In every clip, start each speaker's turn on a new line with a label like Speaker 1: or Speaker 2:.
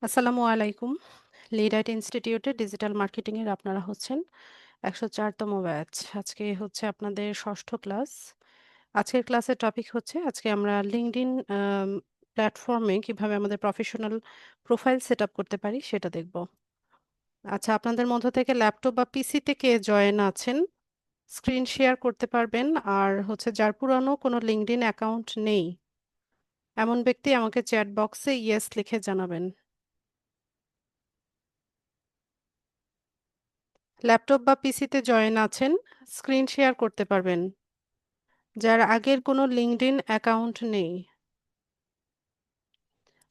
Speaker 1: আসসালামু আলাইকুম। লিডাইট ইনস্টিটিউটে ডিজিটাল মার্কেটিং এর আপনারা হচ্ছেন ১০৪ তম ব্যাচ। আজকে হচ্ছে আপনাদের ৬ষ্ঠ ক্লাস। আজকের ক্লাসের টপিক হচ্ছে আজকে আমরা লিঙ্কডইন প্ল্যাটফর্মে কিভাবে আমাদের প্রফেশনাল প্রোফাইল সেটআপ করতে পারি সেটা দেখব। আচ্ছা, আপনাদের মধ্য থেকে ল্যাপটপ বা পিসিতে কে জয়েন আছেন স্ক্রিন শেয়ার করতে পারবেন। আর হচ্ছে যার পুরানো কোনো লিঙ্কডইন অ্যাকাউন্ট নেই এমন ব্যক্তি আমাকে চ্যাট বক্সে ইয়েস লিখে জানাবেন। ল্যাপটপ বা পিসিতে জয়েন আছেন, স্ক্রিন শেয়ার করতে পারবেন। যার আগের কোনো লিঙ্কডইন অ্যাকাউন্ট নেই।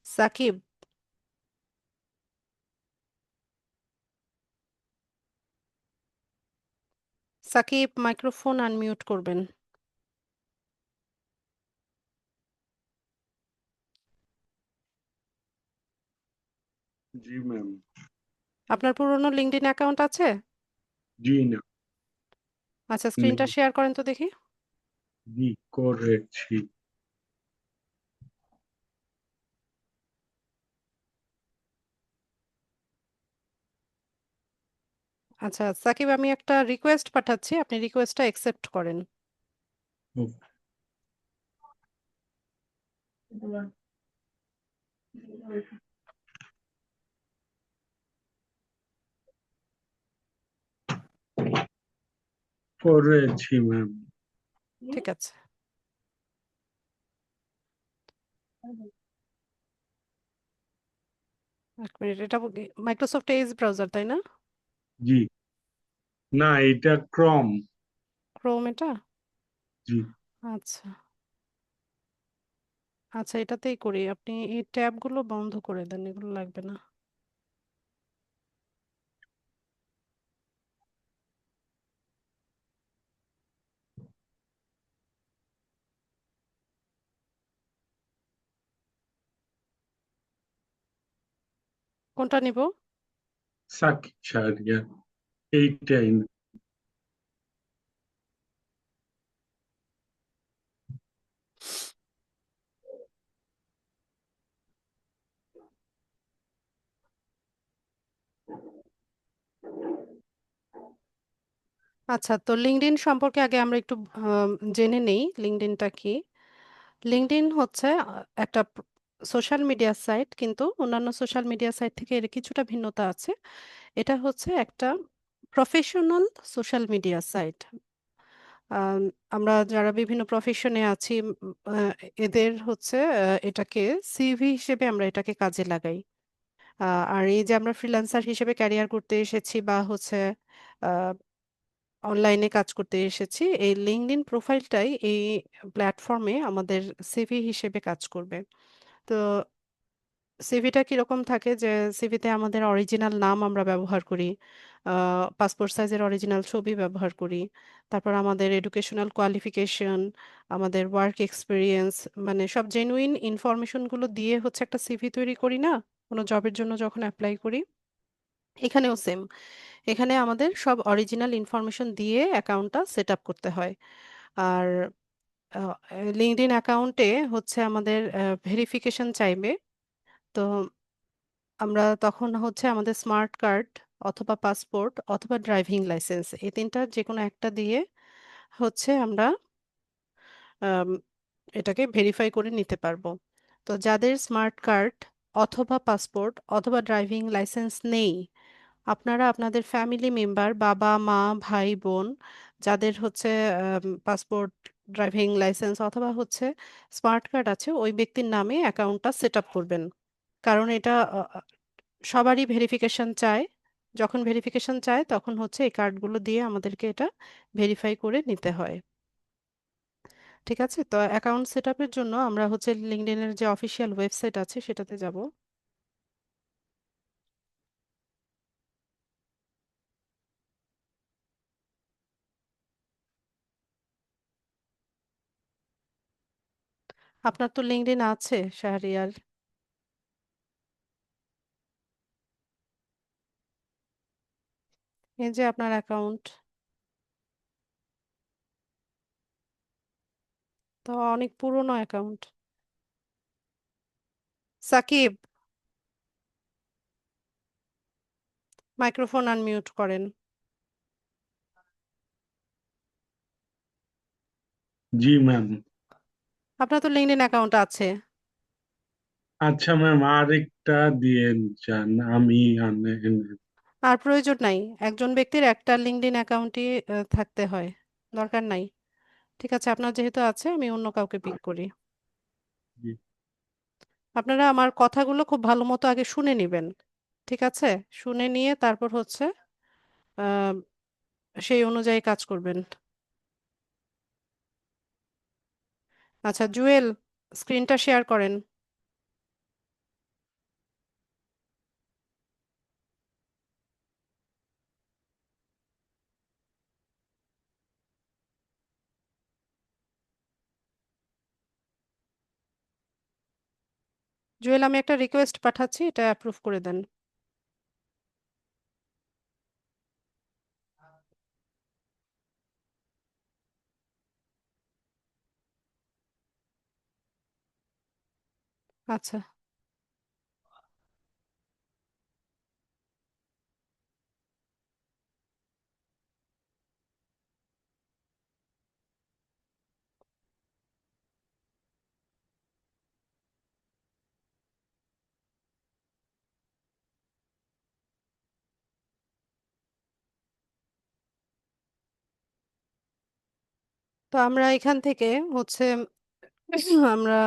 Speaker 1: সাকিব, সাকিব মাইক্রোফোন আনমিউট করবেন।
Speaker 2: জি ম্যাম।
Speaker 1: আপনার পুরনো লিঙ্কডইন অ্যাকাউন্ট আছে?
Speaker 2: জি না।
Speaker 1: আচ্ছা, স্ক্রিনটা
Speaker 2: নেই।
Speaker 1: শেয়ার করেন তো দেখি।
Speaker 2: জি করেছি।
Speaker 1: আচ্ছা সাকিব, আমি একটা রিকোয়েস্ট পাঠাচ্ছি, আপনি রিকোয়েস্টটা অ্যাকসেপ্ট করেন।
Speaker 2: করেছি ম্যাম।
Speaker 1: ঠিক আছে। এক মিনিট, এটা মাইক্রোসফট এজ ব্রাউজার তাই না?
Speaker 2: জি না, এটা ক্রম।
Speaker 1: ক্রোম এটা?
Speaker 2: জি।
Speaker 1: আচ্ছা আচ্ছা, এটাতেই করি। আপনি এই ট্যাবগুলো বন্ধ করে দেন, এগুলো লাগবে না। কোনটা নিব?
Speaker 2: সাকিব সারিয়া এইটাই।
Speaker 1: আচ্ছা, তো লিঙ্কডইন সম্পর্কে আগে আমরা একটু জেনে নেই লিঙ্কডইনটা কি। লিঙ্কডইন হচ্ছে একটা সোশ্যাল মিডিয়া সাইট, কিন্তু অন্যান্য সোশ্যাল মিডিয়া সাইট থেকে এর কিছুটা ভিন্নতা আছে। এটা হচ্ছে একটা প্রফেশনাল সোশ্যাল মিডিয়া সাইট। আম, আমরা যারা বিভিন্ন প্রফেশনে আছি, এদের হচ্ছে এটাকে সিভি হিসেবে আমরা এটাকে কাজে লাগাই। আর এই যে আমরা ফ্রিল্যান্সার হিসেবে ক্যারিয়ার করতে এসেছি বা হচ্ছে অনলাইনে কাজ করতে এসেছি, এই লিঙ্কডইন প্রোফাইলটাই এই প্ল্যাটফর্মে আমাদের সিভি হিসেবে কাজ করবে। তো সিভিটা কিরকম থাকে যে সিভিতে আমাদের অরিজিনাল নাম আমরা ব্যবহার করি, পাসপোর্ট সাইজের অরিজিনাল ছবি ব্যবহার করি, তারপর আমাদের এডুকেশনাল কোয়ালিফিকেশন, আমাদের ওয়ার্ক এক্সপিরিয়েন্স, মানে সব জেনুইন ইনফরমেশনগুলো দিয়ে হচ্ছে একটা সিভি তৈরি করি না কোনো জবের জন্য যখন অ্যাপ্লাই করি। এখানেও সেম, এখানে আমাদের সব অরিজিনাল ইনফরমেশন দিয়ে অ্যাকাউন্টটা সেট আপ করতে হয়। আর লিঙ্কডইন অ্যাকাউন্টে হচ্ছে আমাদের ভেরিফিকেশন চাইবে। তো আমরা তখন হচ্ছে আমাদের স্মার্ট কার্ড অথবা পাসপোর্ট অথবা ড্রাইভিং লাইসেন্স, এই তিনটার যে কোনো একটা দিয়ে হচ্ছে আমরা আম, এটাকে ভেরিফাই করে নিতে পারবো। তো যাদের স্মার্ট কার্ড অথবা পাসপোর্ট অথবা ড্রাইভিং লাইসেন্স নেই, আপনারা আপনাদের ফ্যামিলি মেম্বার, বাবা মা ভাই বোন, যাদের হচ্ছে পাসপোর্ট ড্রাইভিং লাইসেন্স অথবা হচ্ছে স্মার্ট কার্ড আছে, ওই ব্যক্তির নামে অ্যাকাউন্টটা সেট আপ করবেন। কারণ এটা সবারই ভেরিফিকেশন চায়। যখন ভেরিফিকেশন চায় তখন হচ্ছে এই কার্ডগুলো দিয়ে আমাদেরকে এটা ভেরিফাই করে নিতে হয়। ঠিক আছে, তো অ্যাকাউন্ট সেট আপের জন্য আমরা হচ্ছে লিঙ্কডইনের যে অফিসিয়াল ওয়েবসাইট আছে সেটাতে যাব। আপনার তো লিঙ্কডইন আছে শাহরিয়ার, এই যে আপনার অ্যাকাউন্ট, তো অনেক পুরনো অ্যাকাউন্ট। সাকিব, মাইক্রোফোন আনমিউট করেন।
Speaker 2: জি ম্যাম।
Speaker 1: আপনার তো লিঙ্কডইন অ্যাকাউন্ট আছে।
Speaker 2: আচ্ছা ম্যাম, আরেকটা দিয়েন চান আমি
Speaker 1: আর প্রয়োজন নাই, একজন ব্যক্তির একটা লিঙ্কডইন অ্যাকাউন্টই থাকতে হয়, দরকার নাই। ঠিক আছে, আপনার যেহেতু আছে আমি অন্য কাউকে পিক করি।
Speaker 2: জি
Speaker 1: আপনারা আমার কথাগুলো খুব ভালো মতো আগে শুনে নেবেন, ঠিক আছে? শুনে নিয়ে তারপর হচ্ছে আহ, সেই অনুযায়ী কাজ করবেন। আচ্ছা জুয়েল, স্ক্রিনটা শেয়ার করেন। জুয়েল, আমি একটা রিকোয়েস্ট পাঠাচ্ছি, এটা অ্যাপ্রুভ করে দেন। আচ্ছা, তো আমরা এখান থেকে হচ্ছে আমরা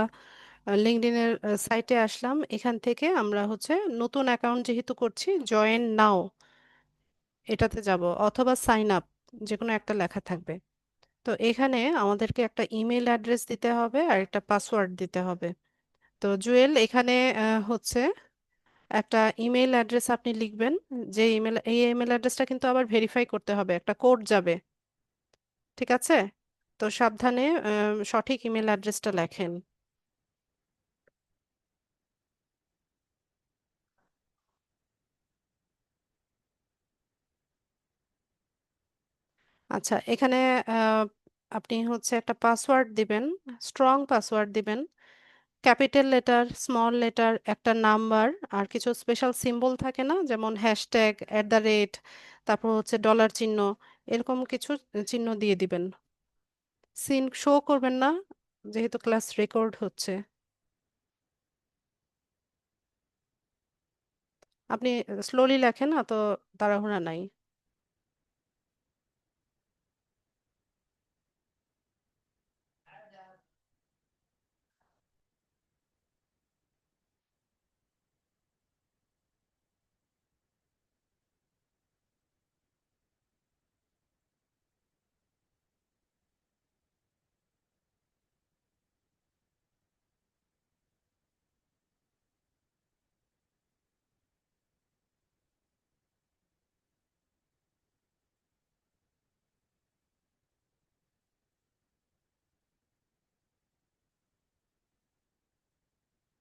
Speaker 1: লিঙ্কডইনের সাইটে আসলাম। এখান থেকে আমরা হচ্ছে নতুন অ্যাকাউন্ট যেহেতু করছি, জয়েন নাও এটাতে যাব, অথবা সাইন আপ, যে কোনো একটা লেখা থাকবে। তো এখানে আমাদেরকে একটা ইমেল অ্যাড্রেস দিতে হবে আর একটা পাসওয়ার্ড দিতে হবে। তো জুয়েল, এখানে হচ্ছে একটা ইমেল অ্যাড্রেস আপনি লিখবেন। যে এই ইমেল অ্যাড্রেসটা কিন্তু আবার ভেরিফাই করতে হবে, একটা কোড যাবে, ঠিক আছে? তো সাবধানে সঠিক ইমেল অ্যাড্রেসটা লেখেন। আচ্ছা, এখানে আহ, আপনি হচ্ছে একটা পাসওয়ার্ড দিবেন, স্ট্রং পাসওয়ার্ড দিবেন। ক্যাপিটাল লেটার, স্মল লেটার, একটা নাম্বার, আর কিছু স্পেশাল সিম্বল থাকে না, যেমন হ্যাশট্যাগ, @, তারপর হচ্ছে ডলার চিহ্ন, এরকম কিছু চিহ্ন দিয়ে দিবেন। সিন শো করবেন না, যেহেতু ক্লাস রেকর্ড হচ্ছে। আপনি স্লোলি লেখেন না তো, তাড়াহুড়া নাই।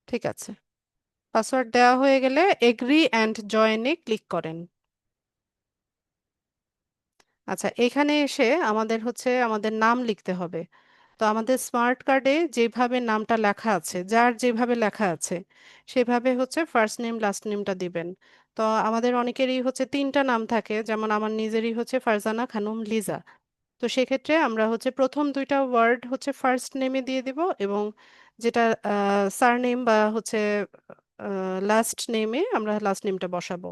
Speaker 1: ঠিক আছে, পাসওয়ার্ড দেওয়া হয়ে গেলে এগ্রি অ্যান্ড জয়েনে ক্লিক করেন। আচ্ছা, এখানে এসে আমাদের হচ্ছে আমাদের নাম লিখতে হবে। তো আমাদের স্মার্ট কার্ডে যেভাবে নামটা লেখা আছে, যার যেভাবে লেখা আছে সেভাবে হচ্ছে ফার্স্ট নেম লাস্ট নেমটা দিবেন। তো আমাদের অনেকেরই হচ্ছে তিনটা নাম থাকে, যেমন আমার নিজেরই হচ্ছে ফারজানা খানম লিজা। তো সেক্ষেত্রে আমরা হচ্ছে প্রথম দুইটা ওয়ার্ড হচ্ছে ফার্স্ট নেমে দিয়ে দিব, এবং যেটা সারনেম বা হচ্ছে লাস্ট নেমে আমরা লাস্ট নেমটা বসাবো।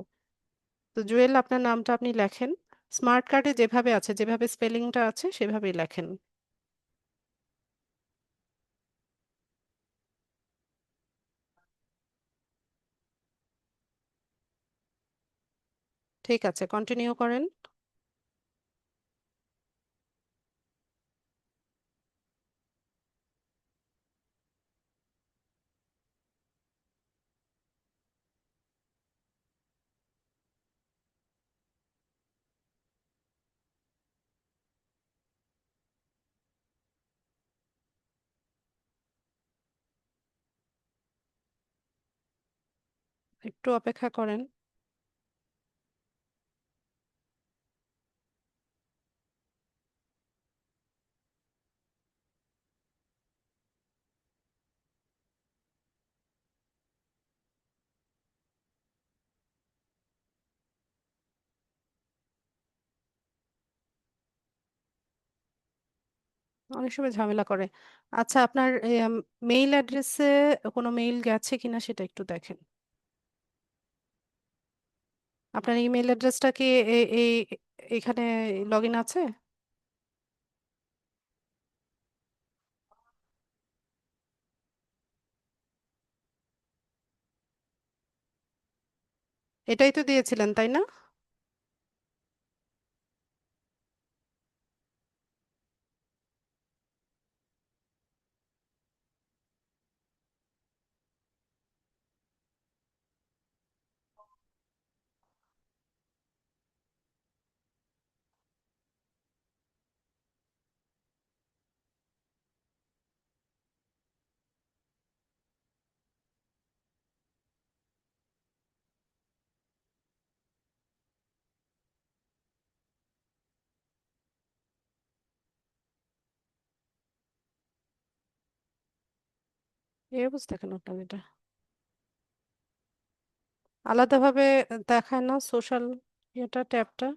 Speaker 1: তো জুয়েল, আপনার নামটা আপনি লেখেন, স্মার্ট কার্ডে যেভাবে আছে, যেভাবে স্পেলিংটা আছে সেভাবেই লেখেন। ঠিক আছে, কন্টিনিউ করেন। একটু অপেক্ষা করেন। অনেক সময় ঝামেলা করে। আচ্ছা, আপনার মেইল অ্যাড্রেসে কোনো মেইল গেছে কিনা সেটা একটু দেখেন। আপনার ইমেল অ্যাড্রেসটা কি এই এখানে লগ ইন আছে? এটাই তো দিয়েছিলেন, তাই না? এই অবস্থা কেন আপনার এটা? আলাদাভাবে দেখায় না সোশ্যাল ইয়েটা, ট্যাবটা?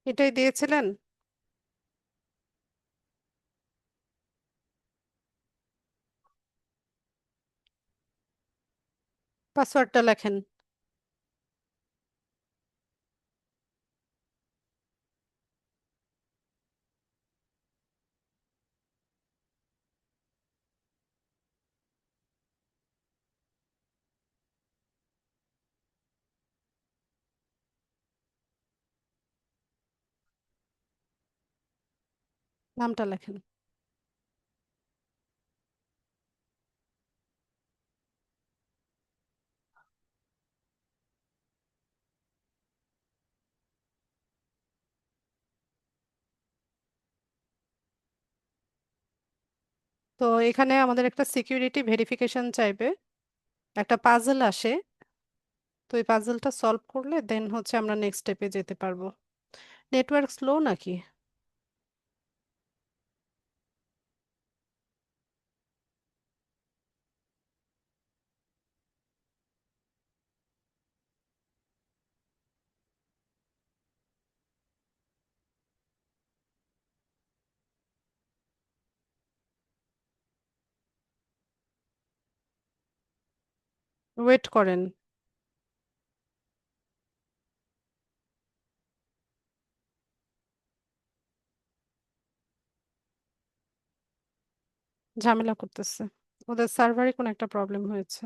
Speaker 1: এটাই দিয়েছিলেন? পাসওয়ার্ডটা লেখেন। নামটা লেখেন। তো এখানে আমাদের একটা সিকিউরিটি ভেরিফিকেশন চাইবে, একটা পাজল আসে। তো এই পাজলটা সলভ করলে দেন হচ্ছে আমরা নেক্সট স্টেপে যেতে পারবো। নেটওয়ার্ক স্লো নাকি? ওয়েট করেন। ঝামেলা করতেছে, ওদের সার্ভারে কোনো একটা প্রবলেম হয়েছে।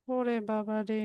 Speaker 1: ওরে বাবা রে!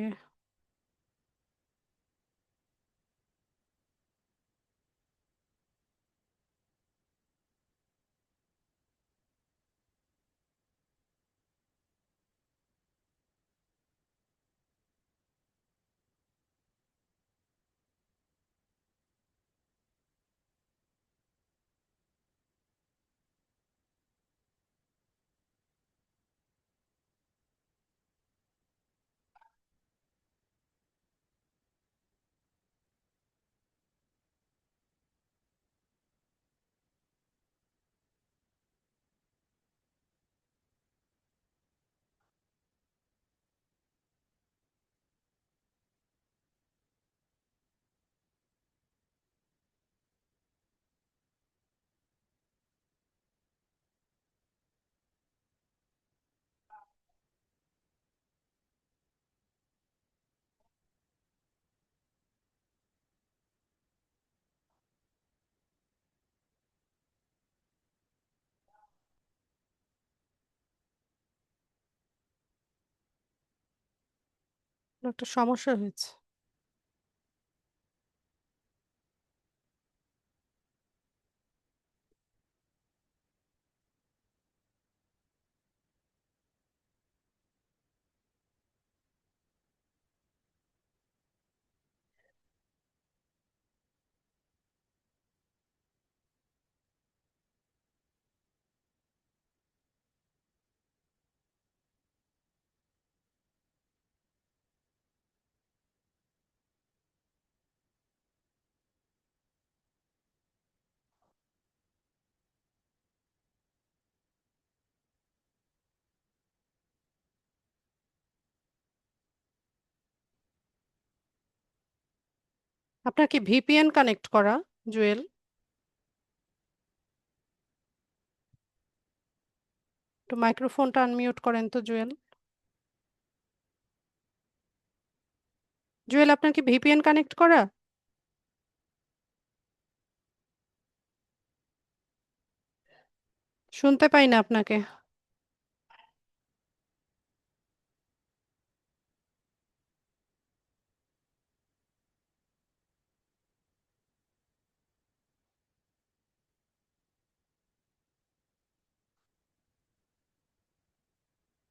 Speaker 1: একটা সমস্যা হয়েছে। আপনার কি ভিপিএন কানেক্ট করা, জুয়েল? একটু মাইক্রোফোনটা আনমিউট করেন তো, জুয়েল। জুয়েল, আপনার কি ভিপিএন কানেক্ট করা? শুনতে পাই না আপনাকে।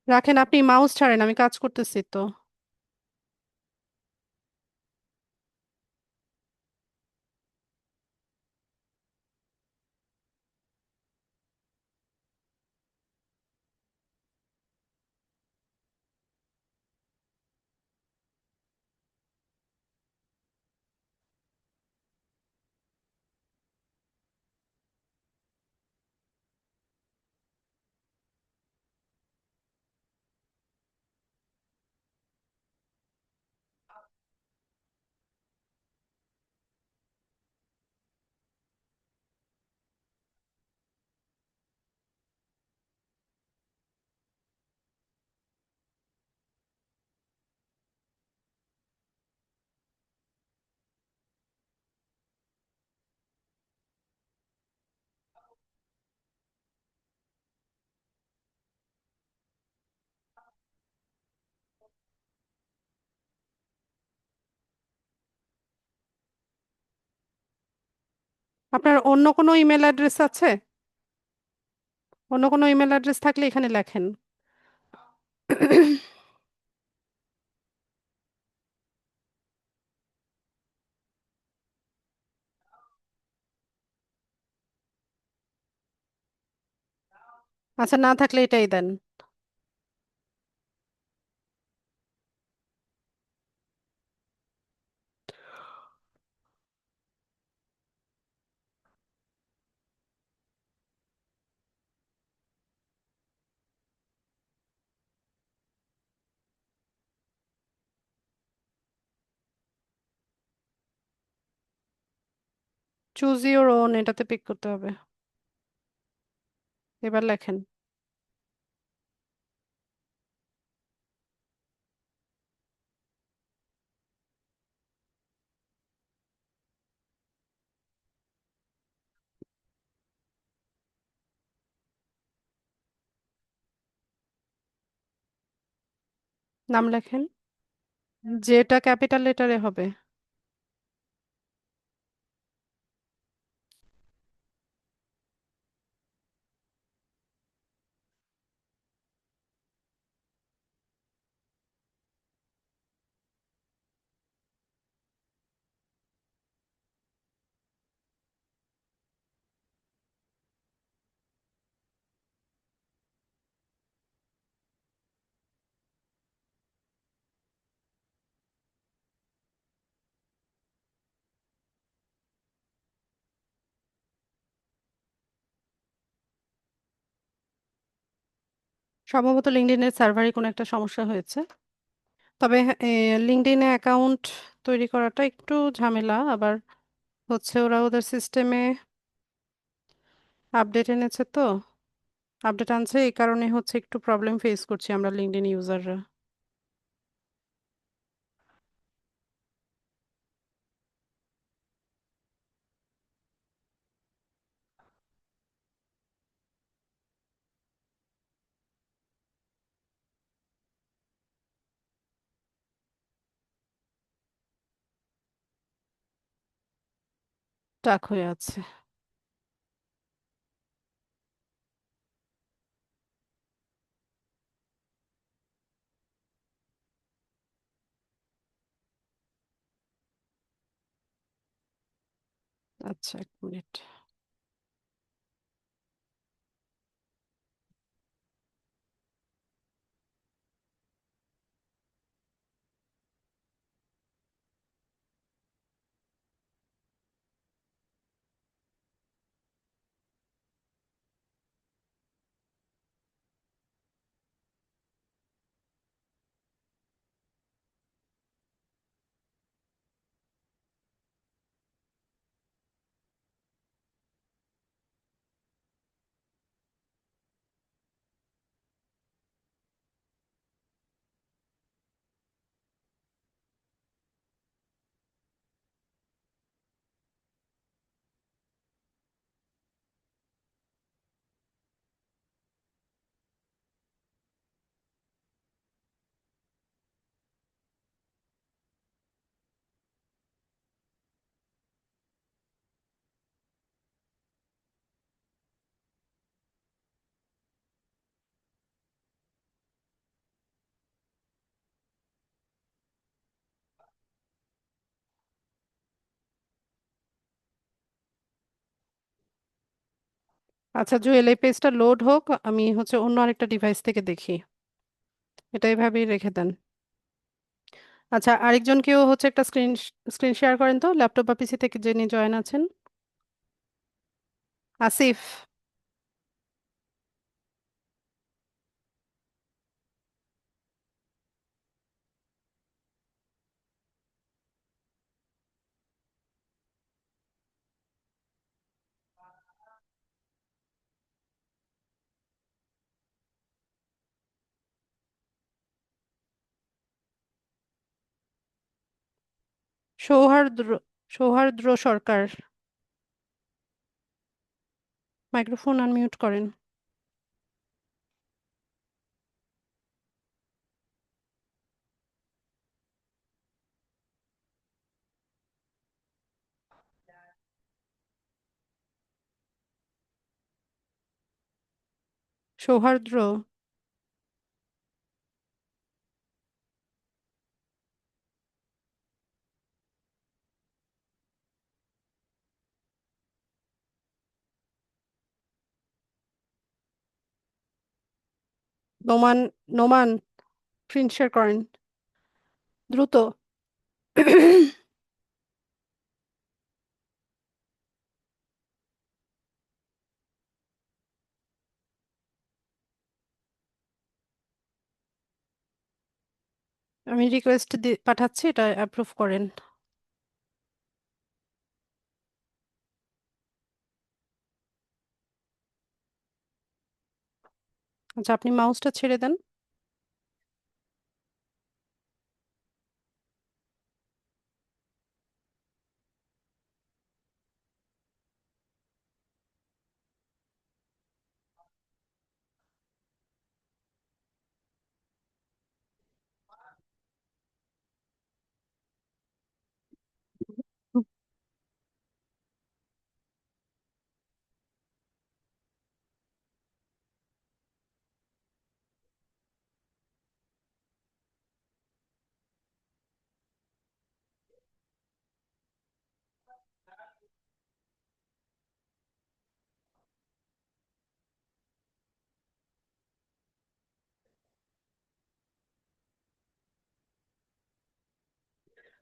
Speaker 1: রাখেন, আপনি মাউস ছাড়েন, আমি কাজ করতেছি তো। আপনার অন্য কোনো ইমেল অ্যাড্রেস আছে? অন্য কোনো ইমেল অ্যাড্রেস থাকলে এখানে লেখেন। আচ্ছা, না থাকলে এটাই দেন। চুজ ইউর ওন, এটাতে পিক করতে হবে। এবার লেখেন। নাম লেখেন, যেটা ক্যাপিটাল লেটারে হবে। সম্ভবত লিঙ্কডইনের সার্ভারে কোনো একটা সমস্যা হয়েছে। তবে লিঙ্কডইনে অ্যাকাউন্ট তৈরি করাটা একটু ঝামেলা। আবার হচ্ছে ওরা ওদের সিস্টেমে আপডেট এনেছে তো, আপডেট আনছে, এই কারণে হচ্ছে একটু প্রবলেম ফেস করছি আমরা লিঙ্কডইন ইউজাররা। স্টাক হয়ে আছে। আচ্ছা, 1 মিনিট। আচ্ছা জুয়েল, এই পেজটা লোড হোক, আমি হচ্ছে অন্য আরেকটা ডিভাইস থেকে দেখি। এটা এভাবেই রেখে দেন। আচ্ছা, আরেকজনকেও হচ্ছে একটা স্ক্রিন স্ক্রিন শেয়ার করেন তো, ল্যাপটপ বা পিসি থেকে যিনি জয়েন আছেন। আসিফ। সৌহার্দ্র সৌহার্দ্র সরকার, মাইক্রোফোন আনমিউট করেন। সৌহার্দ্র। নোমান। নোমান, স্ক্রিন শেয়ার করেন দ্রুত। আমি রিকোয়েস্ট পাঠাচ্ছি, এটা অ্যাপ্রুভ করেন। আচ্ছা, আপনি মাউসটা ছেড়ে দেন।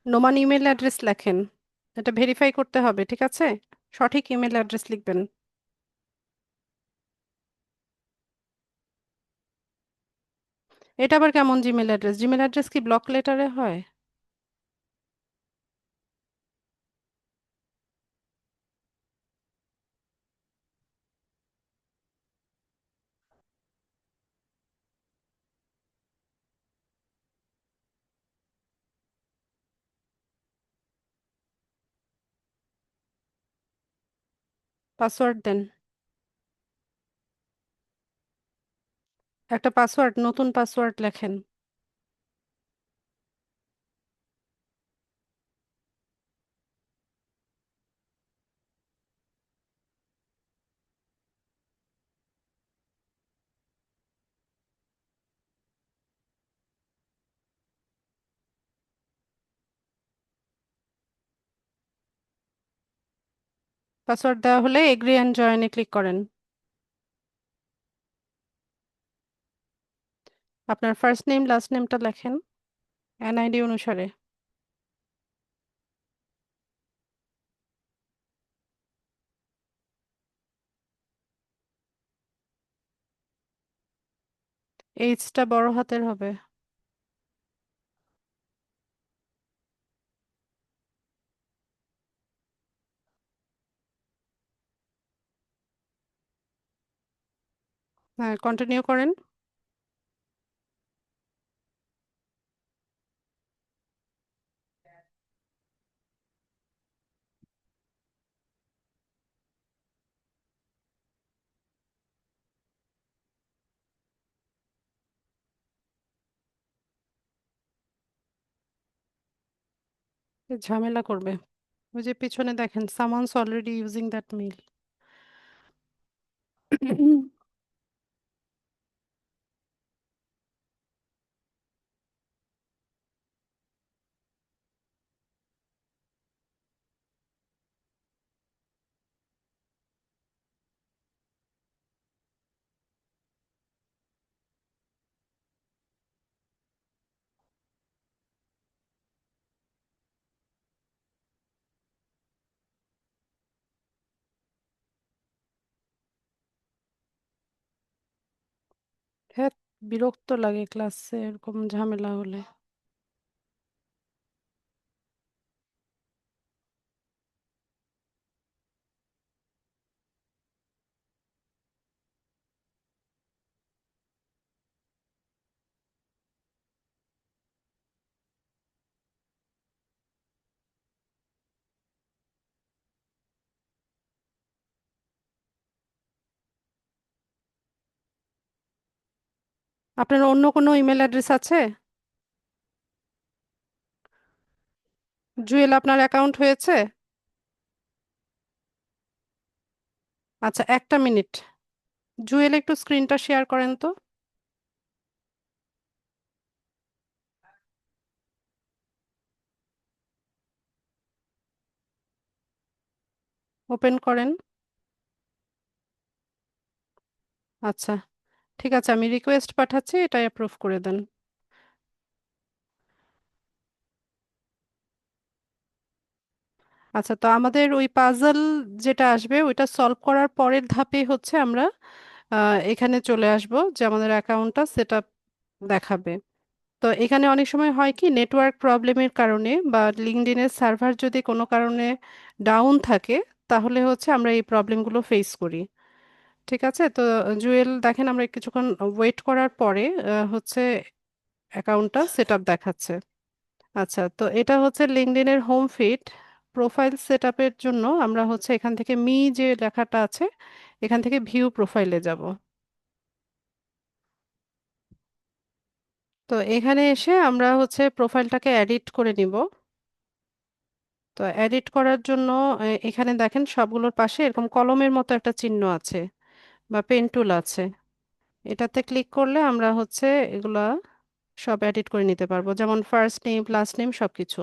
Speaker 1: নোমান ইমেল অ্যাড্রেস লেখেন, এটা ভেরিফাই করতে হবে, ঠিক আছে? সঠিক ইমেল অ্যাড্রেস লিখবেন। এটা আবার কেমন জিমেল অ্যাড্রেস? জিমেল অ্যাড্রেস কি ব্লক লেটারে হয়? পাসওয়ার্ড দেন। একটা পাসওয়ার্ড, নতুন পাসওয়ার্ড লেখেন। পাসওয়ার্ড দেওয়া হলে এগ্রি অ্যান্ড জয়েনে ক্লিক করেন। আপনার ফার্স্ট নেম লাস্ট নেমটা লেখেন এনআইডি অনুসারে। এইচটা বড় হাতের হবে। হ্যাঁ, কন্টিনিউ করেন। এ ঝামেলা করবে। ওই যে পিছনে দেখেন সামানস অলরেডি ইউজিং দ্যাট মেইল। হ্যাঁ, বিরক্ত লাগে ক্লাসে এরকম ঝামেলা হলে। আপনার অন্য কোনো ইমেল অ্যাড্রেস আছে? জুয়েল, আপনার অ্যাকাউন্ট হয়েছে? আচ্ছা, একটা মিনিট। জুয়েল, একটু স্ক্রিনটা শেয়ার করেন তো। ওপেন করেন। আচ্ছা, ঠিক আছে, আমি রিকোয়েস্ট পাঠাচ্ছি, এটা অ্যাপ্রুভ করে দেন। আচ্ছা, তো আমাদের ওই পাজল যেটা আসবে ওইটা সলভ করার পরের ধাপে হচ্ছে আমরা এখানে চলে আসব, যে আমাদের অ্যাকাউন্টটা সেট আপ দেখাবে। তো এখানে অনেক সময় হয় কি, নেটওয়ার্ক প্রবলেমের কারণে বা লিঙ্কডইনের সার্ভার যদি কোনো কারণে ডাউন থাকে, তাহলে হচ্ছে আমরা এই প্রবলেমগুলো ফেস করি। ঠিক আছে, তো জুয়েল দেখেন, আমরা কিছুক্ষণ ওয়েট করার পরে হচ্ছে অ্যাকাউন্টটা সেট আপ দেখাচ্ছে। আচ্ছা, তো এটা হচ্ছে লিঙ্কডইনের হোম ফিড। প্রোফাইল সেট আপের জন্য আমরা হচ্ছে এখান থেকে মি যে লেখাটা আছে, এখান থেকে ভিউ প্রোফাইলে যাব। তো এখানে এসে আমরা হচ্ছে প্রোফাইলটাকে এডিট করে নিব। তো এডিট করার জন্য এখানে দেখেন সবগুলোর পাশে এরকম কলমের মতো একটা চিহ্ন আছে বা পেন টুল আছে। এটাতে ক্লিক করলে আমরা হচ্ছে এগুলা সব এডিট করে নিতে পারবো, যেমন ফার্স্ট নেম লাস্ট নেম সবকিছু।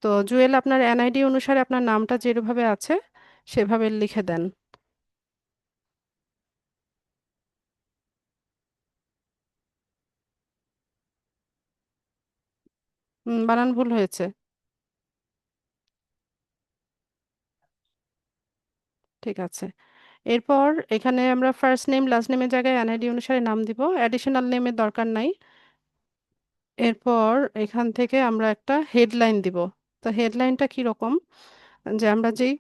Speaker 1: তো জুয়েল, আপনার এনআইডি অনুসারে আপনার নামটা যেভাবে আছে সেভাবে লিখে দেন। বানান ভুল হয়েছে। ঠিক আছে, এরপর এখানে আমরা ফার্স্ট নেম লাস্ট নেমের জায়গায় এনআইডি অনুসারে নাম দিব, অ্যাডিশনাল নেমের দরকার নাই। এরপর এখান থেকে আমরা একটা হেডলাইন দিব। তো হেডলাইনটা কি রকম, যে আমরা যেই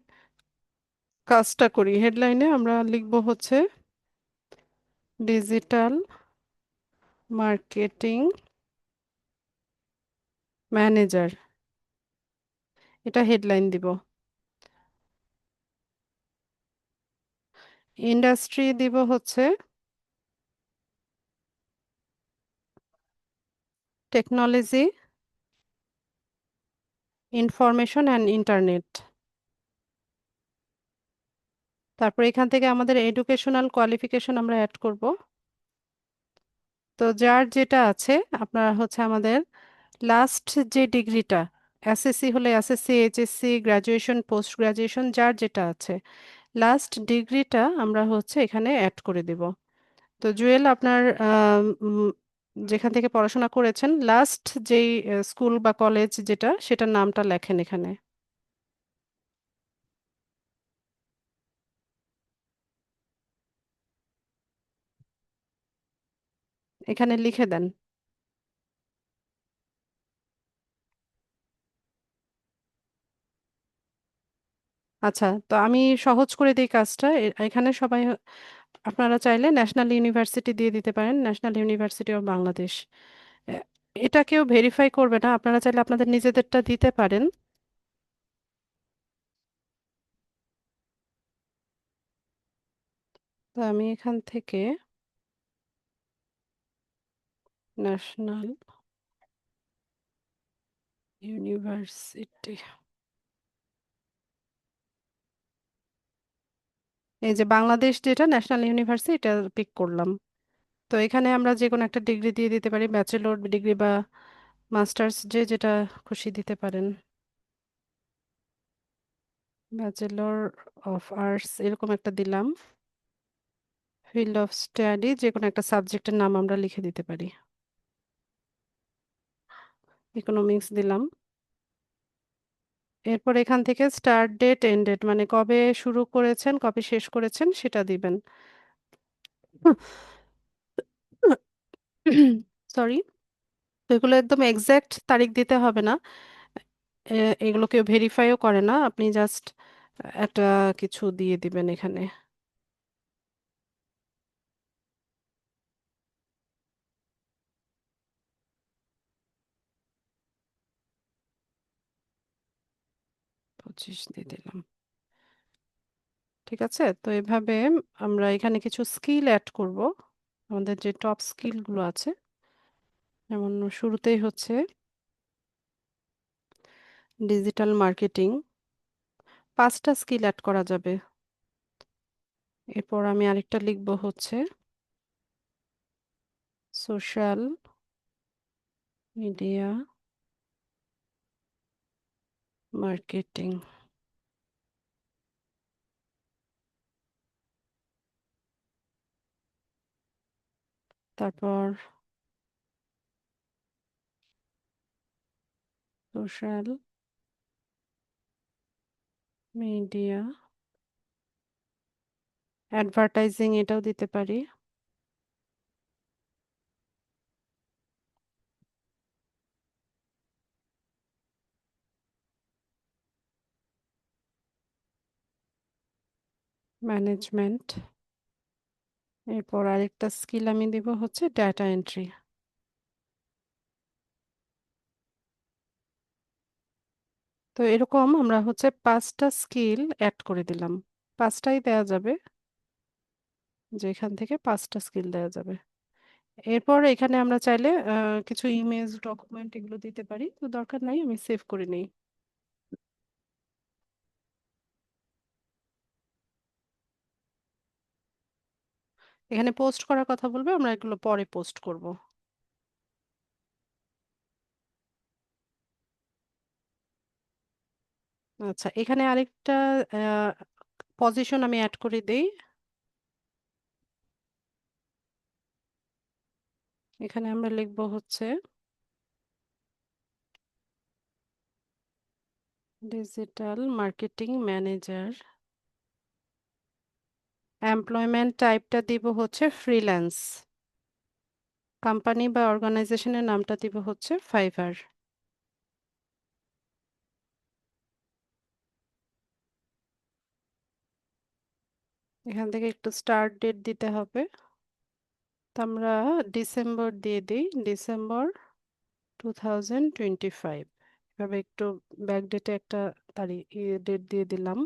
Speaker 1: কাজটা করি হেডলাইনে আমরা লিখব হচ্ছে ডিজিটাল মার্কেটিং ম্যানেজার, এটা হেডলাইন দিব। ইন্ডাস্ট্রি দিব হচ্ছে টেকনোলজি, ইনফরমেশন অ্যান্ড ইন্টারনেট। তারপর এখান থেকে আমাদের এডুকেশনাল কোয়ালিফিকেশন আমরা অ্যাড করব। তো যার যেটা আছে, আপনার হচ্ছে আমাদের লাস্ট যে ডিগ্রিটা এসএসসি হলে SSC, HSC, graduation, post graduation, যার যেটা আছে, লাস্ট ডিগ্রিটা আমরা হচ্ছে এখানে অ্যাড করে দেব। তো জুয়েল, আপনার যেখান থেকে পড়াশোনা করেছেন লাস্ট যেই স্কুল বা কলেজ যেটা, সেটার নামটা লেখেন এখানে, এখানে লিখে দেন। আচ্ছা, তো আমি সহজ করে দিই কাজটা। এখানে সবাই আপনারা চাইলে ন্যাশনাল ইউনিভার্সিটি দিয়ে দিতে পারেন, ন্যাশনাল ইউনিভার্সিটি অফ বাংলাদেশ। এ- এটা কেউ ভেরিফাই করবে না, আপনারা চাইলে আপনাদের নিজেদেরটা দিতে পারেন। তো আমি এখান থেকে ন্যাশনাল ইউনিভার্সিটি, এই যে বাংলাদেশ যেটা ন্যাশনাল ইউনিভার্সিটি, এটা পিক করলাম। তো এখানে আমরা যে কোনো একটা ডিগ্রি দিয়ে দিতে পারি, ব্যাচেলর ডিগ্রি বা মাস্টার্স, যে যেটা খুশি দিতে পারেন। ব্যাচেলর অফ আর্টস এরকম একটা দিলাম। ফিল্ড অফ স্টাডি যে কোনো একটা সাবজেক্টের নাম আমরা লিখে দিতে পারি। ইকোনমিক্স দিলাম। এরপর এখান থেকে স্টার্ট ডেট, এন্ড ডেট, মানে কবে শুরু করেছেন কবে শেষ করেছেন সেটা দিবেন। সরি। তো এগুলো একদম এক্সাক্ট তারিখ দিতে হবে না, এগুলো কেউ ভেরিফাইও করে না, আপনি জাস্ট একটা কিছু দিয়ে দিবেন এখানে। পঁচিশ দিয়ে দিলাম। ঠিক আছে, তো এভাবে আমরা এখানে কিছু স্কিল অ্যাড করব, আমাদের যে টপ স্কিলগুলো আছে। যেমন শুরুতেই হচ্ছে ডিজিটাল মার্কেটিং, 5টা স্কিল অ্যাড করা যাবে। এরপর আমি আরেকটা লিখব হচ্ছে সোশ্যাল মিডিয়া মার্কেটিং। তারপর সোশ্যাল মিডিয়া অ্যাডভার্টাইজিং, এটাও দিতে পারি। ম্যানেজমেন্ট। এরপর আরেকটা স্কিল আমি দিব হচ্ছে ডাটা এন্ট্রি। তো এরকম আমরা হচ্ছে 5টা স্কিল অ্যাড করে দিলাম। 5টাই দেয়া যাবে, যে এখান থেকে 5টা স্কিল দেওয়া যাবে। এরপর এখানে আমরা চাইলে কিছু ইমেজ, ডকুমেন্ট এগুলো দিতে পারি, তো দরকার নাই, আমি সেভ করে নিই। এখানে পোস্ট করার কথা বলবে, আমরা এগুলো পরে পোস্ট করব। আচ্ছা, এখানে আরেকটা পজিশন আমি অ্যাড করে দেই। এখানে আমরা লিখব হচ্ছে ডিজিটাল মার্কেটিং ম্যানেজার। এমপ্লয়মেন্ট টাইপটা দিব হচ্ছে ফ্রিল্যান্স। কোম্পানি বা অর্গানাইজেশনের নামটা দিব হচ্ছে ফাইভার। এখান থেকে একটু স্টার্ট ডেট দিতে হবে, তো আমরা ডিসেম্বর দিয়ে দিই, ডিসেম্বর 2025। এভাবে একটু ব্যাক ডেটে একটা তারিখ ডেট দিয়ে দিলাম।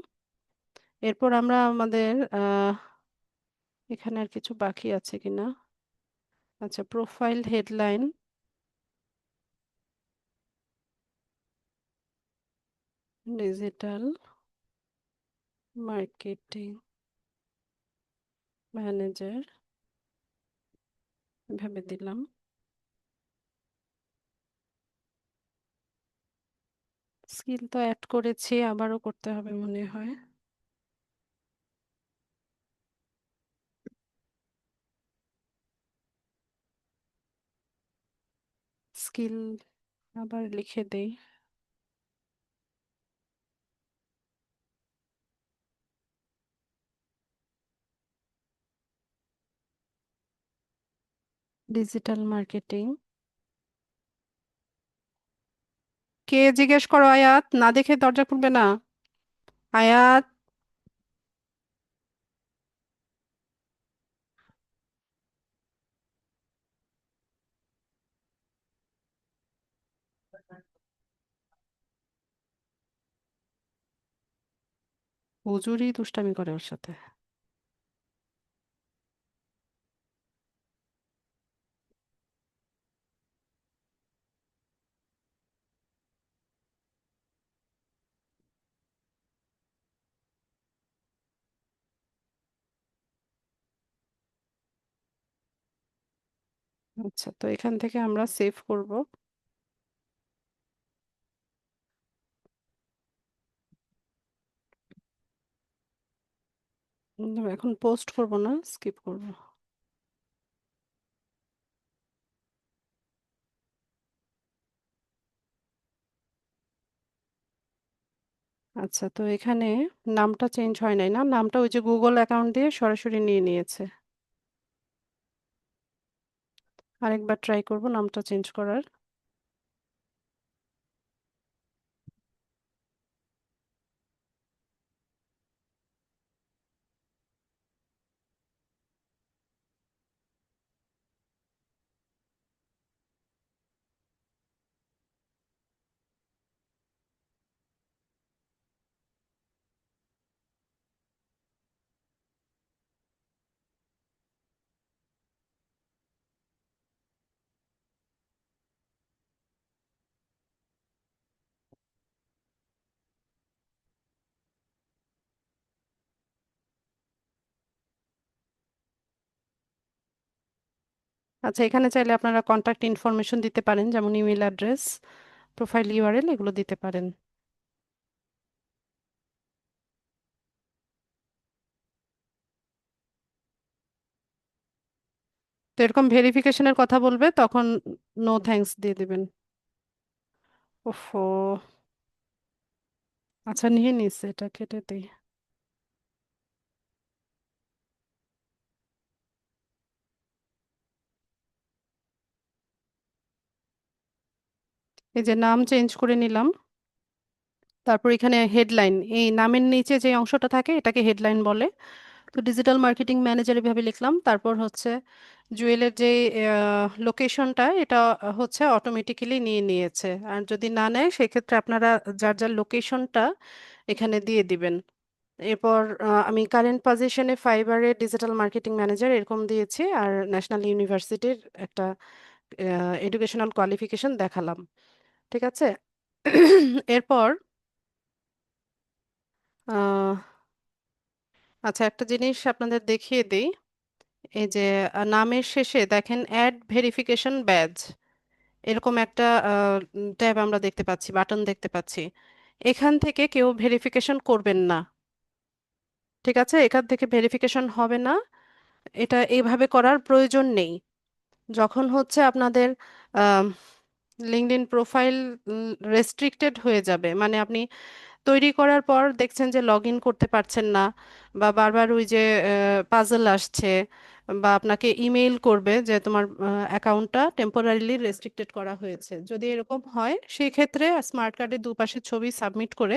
Speaker 1: এরপর আমরা আমাদের এখানে আর কিছু বাকি আছে কিনা। আচ্ছা, profile headline, digital marketing manager, এভাবে দিলাম। স্কিল তো অ্যাড করেছি, আবারও করতে হবে মনে হয়। স্কিল আবার লিখে দেই। Digital marketing. কে জিজ্ঞেস করো, আয়াত না দেখে দরজা খুলবে না। আয়াত। হুজুরই দুষ্টামি করে ওর সাথে। আচ্ছা, তো এখান থেকে আমরা সেভ করব। এখন পোস্ট করব না, স্কিপ করব। আচ্ছা, তো এখানে নামটা চেঞ্জ হয় নাই না? নামটা ওই যে গুগল অ্যাকাউন্ট দিয়ে সরাসরি নিয়ে নিয়েছে। আরেকবার ট্রাই করব নামটা চেঞ্জ করার। আচ্ছা, এখানে চাইলে আপনারা কন্টাক্ট ইনফরমেশন দিতে পারেন, যেমন ইমেল অ্যাড্রেস, প্রোফাইল ইউআরএল, এগুলো দিতে পারেন। তো এরকম ভেরিফিকেশনের কথা বলবে, তখন নো থ্যাঙ্কস দিয়ে দিবেন। ওফো। আচ্ছা, নিয়ে নিচ্ছে, এটা কেটে দিই। এই যে নাম চেঞ্জ করে নিলাম। তারপর এখানে হেডলাইন, এই নামের নিচে যে অংশটা থাকে এটাকে হেডলাইন বলে। তো ডিজিটাল মার্কেটিং ম্যানেজার এভাবে লিখলাম। তারপর হচ্ছে জুয়েলের যে লোকেশনটা, এটা হচ্ছে অটোমেটিক্যালি নিয়ে নিয়েছে। আর যদি না নেয় সেক্ষেত্রে আপনারা যার যার লোকেশনটা এখানে দিয়ে দিবেন। এরপর আমি কারেন্ট পজিশনে ফাইবারে ডিজিটাল মার্কেটিং ম্যানেজার এরকম দিয়েছি, আর ন্যাশনাল ইউনিভার্সিটির একটা এডুকেশনাল কোয়ালিফিকেশন দেখালাম। ঠিক আছে। এরপর আহ, আচ্ছা, একটা জিনিস আপনাদের দেখিয়ে দিই। এই যে নামের শেষে দেখেন অ্যাড ভেরিফিকেশন ব্যাজ, এরকম একটা ট্যাব আমরা দেখতে পাচ্ছি, বাটন দেখতে পাচ্ছি। এখান থেকে কেউ ভেরিফিকেশন করবেন না। ঠিক আছে, এখান থেকে ভেরিফিকেশন হবে না। এটা এইভাবে করার প্রয়োজন নেই। যখন হচ্ছে আপনাদের লিঙ্কডইন প্রোফাইল রেস্ট্রিক্টেড হয়ে যাবে, মানে আপনি তৈরি করার পর দেখছেন যে লগ ইন করতে পারছেন না, বা বারবার ওই যে পাজল আসছে, বা আপনাকে ইমেইল করবে যে তোমার অ্যাকাউন্টটা টেম্পোরারিলি রেস্ট্রিক্টেড করা হয়েছে, যদি এরকম হয় সেই ক্ষেত্রে স্মার্ট কার্ডের দুপাশে ছবি সাবমিট করে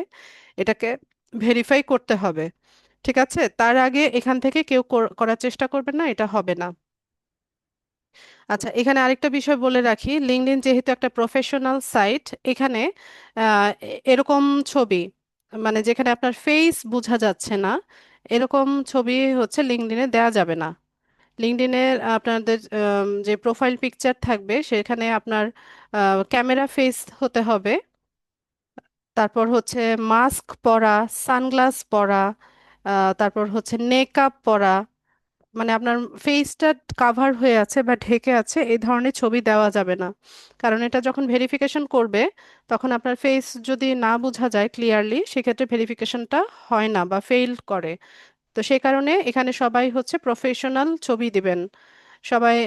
Speaker 1: এটাকে ভেরিফাই করতে হবে। ঠিক আছে, তার আগে এখান থেকে কেউ করার চেষ্টা করবেন না, এটা হবে না। আচ্ছা, এখানে আরেকটা বিষয় বলে রাখি, লিঙ্কডইন যেহেতু একটা প্রফেশনাল সাইট, এখানে এরকম ছবি, মানে যেখানে আপনার ফেস বোঝা যাচ্ছে না, এরকম ছবি হচ্ছে লিঙ্কডইনে দেওয়া যাবে না। লিঙ্কডইনে আপনাদের যে প্রোফাইল পিকচার থাকবে সেখানে আপনার ক্যামেরা ফেস হতে হবে। তারপর হচ্ছে মাস্ক পরা, সানগ্লাস পরা, তারপর হচ্ছে নেকআপ পরা, মানে আপনার ফেসটা কাভার হয়ে আছে বা ঢেকে আছে এই ধরনের ছবি দেওয়া যাবে না। কারণ এটা যখন ভেরিফিকেশন করবে তখন আপনার ফেস যদি না বোঝা যায় ক্লিয়ারলি, সেক্ষেত্রে ভেরিফিকেশনটা হয় না বা ফেইল করে। তো সেই কারণে এখানে সবাই হচ্ছে প্রফেশনাল ছবি দিবেন। সবাই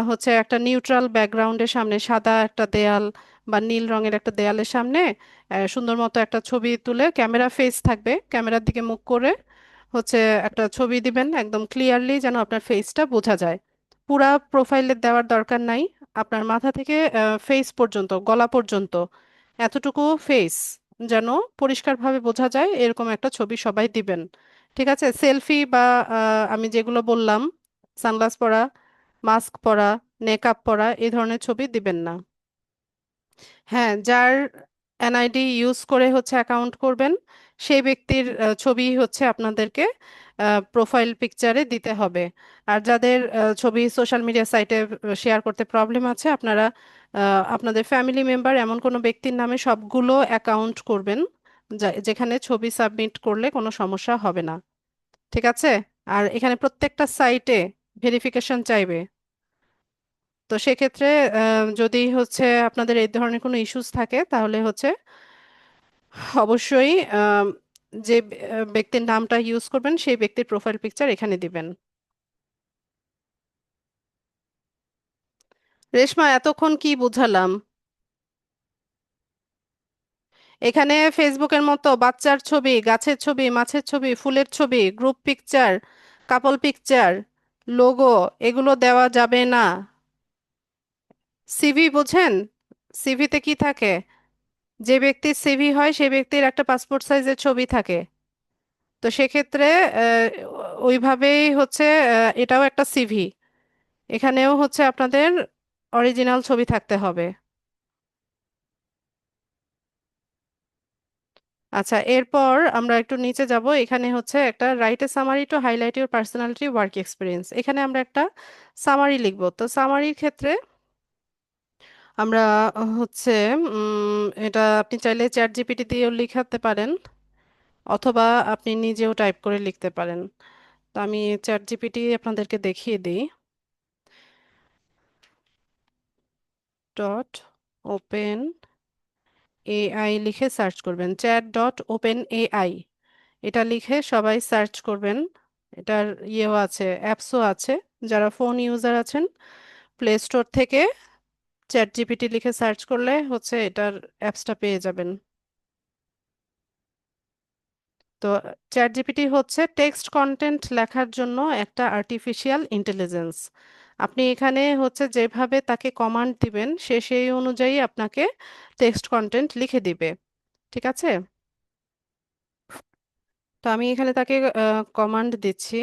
Speaker 1: হচ্ছে একটা নিউট্রাল ব্যাকগ্রাউন্ডের সামনে সাদা একটা দেয়াল বা নীল রঙের একটা দেয়ালের সামনে সুন্দর মতো একটা ছবি তুলে, ক্যামেরা ফেস থাকবে, ক্যামেরার দিকে মুখ করে হচ্ছে একটা ছবি দিবেন একদম ক্লিয়ারলি যেন আপনার ফেসটা বোঝা যায়। পুরা প্রোফাইলে দেওয়ার দরকার নাই, আপনার মাথা থেকে ফেস পর্যন্ত, গলা পর্যন্ত এতটুকু ফেস যেন পরিষ্কারভাবে বোঝা যায় এরকম একটা ছবি সবাই দিবেন। ঠিক আছে? সেলফি বা আমি যেগুলো বললাম, সানগ্লাস পরা, মাস্ক পরা, মেকআপ পরা, এই ধরনের ছবি দিবেন না। হ্যাঁ, যার এনআইডি ইউজ করে হচ্ছে অ্যাকাউন্ট করবেন সেই ব্যক্তির ছবি হচ্ছে আপনাদেরকে প্রোফাইল পিকচারে দিতে হবে। আর যাদের ছবি সোশ্যাল মিডিয়া সাইটে শেয়ার করতে প্রবলেম আছে, আপনারা আপনাদের ফ্যামিলি মেম্বার এমন কোনো ব্যক্তির নামে সবগুলো অ্যাকাউন্ট করবেন যেখানে ছবি সাবমিট করলে কোনো সমস্যা হবে না। ঠিক আছে? আর এখানে প্রত্যেকটা সাইটে ভেরিফিকেশন চাইবে। তো সেক্ষেত্রে যদি হচ্ছে আপনাদের এই ধরনের কোনো ইস্যুস থাকে তাহলে হচ্ছে অবশ্যই যে ব্যক্তির নামটা ইউজ করবেন সেই ব্যক্তির প্রোফাইল পিকচার এখানে দিবেন। রেশমা, এতক্ষণ কি বুঝালাম? এখানে ফেসবুকের মতো বাচ্চার ছবি, গাছের ছবি, মাছের ছবি, ফুলের ছবি, গ্রুপ পিকচার, কাপল পিকচার, লোগো, এগুলো দেওয়া যাবে না। সিভি বোঝেন? সিভিতে কি থাকে? যে ব্যক্তির সিভি হয় সেই ব্যক্তির একটা পাসপোর্ট সাইজের ছবি থাকে। তো সেক্ষেত্রে আহ, ওইভাবেই হচ্ছে এটাও একটা সিভি, এখানেও হচ্ছে আপনাদের অরিজিনাল ছবি থাকতে হবে। আচ্ছা, এরপর আমরা একটু নিচে যাব, এখানে হচ্ছে একটা write a summary to highlight your personality work experience, এখানে আমরা একটা সামারি লিখব। তো সামারির ক্ষেত্রে আমরা হচ্ছে এটা আপনি চাইলে চ্যাট জিপিটি দিয়েও লিখাতে পারেন, অথবা আপনি নিজেও টাইপ করে লিখতে পারেন। তো আমি চ্যাট জিপিটি আপনাদেরকে দেখিয়ে দিই। ডট ওপেন এআই লিখে সার্চ করবেন, চ্যাট ডট ওপেন এআই এটা লিখে সবাই সার্চ করবেন। এটার ইয়েও আছে, অ্যাপসও আছে। যারা ফোন ইউজার আছেন, প্লে স্টোর থেকে চ্যাট জিপিটি লিখে সার্চ করলে হচ্ছে এটার অ্যাপসটা পেয়ে যাবেন। তো চ্যাট জিপিটি হচ্ছে টেক্সট কন্টেন্ট লেখার জন্য একটা আর্টিফিশিয়াল ইন্টেলিজেন্স। আপনি এখানে হচ্ছে যেভাবে তাকে কমান্ড দিবেন সে সেই অনুযায়ী আপনাকে টেক্সট কন্টেন্ট লিখে দিবে। ঠিক আছে? তো আমি এখানে তাকে কমান্ড দিচ্ছি।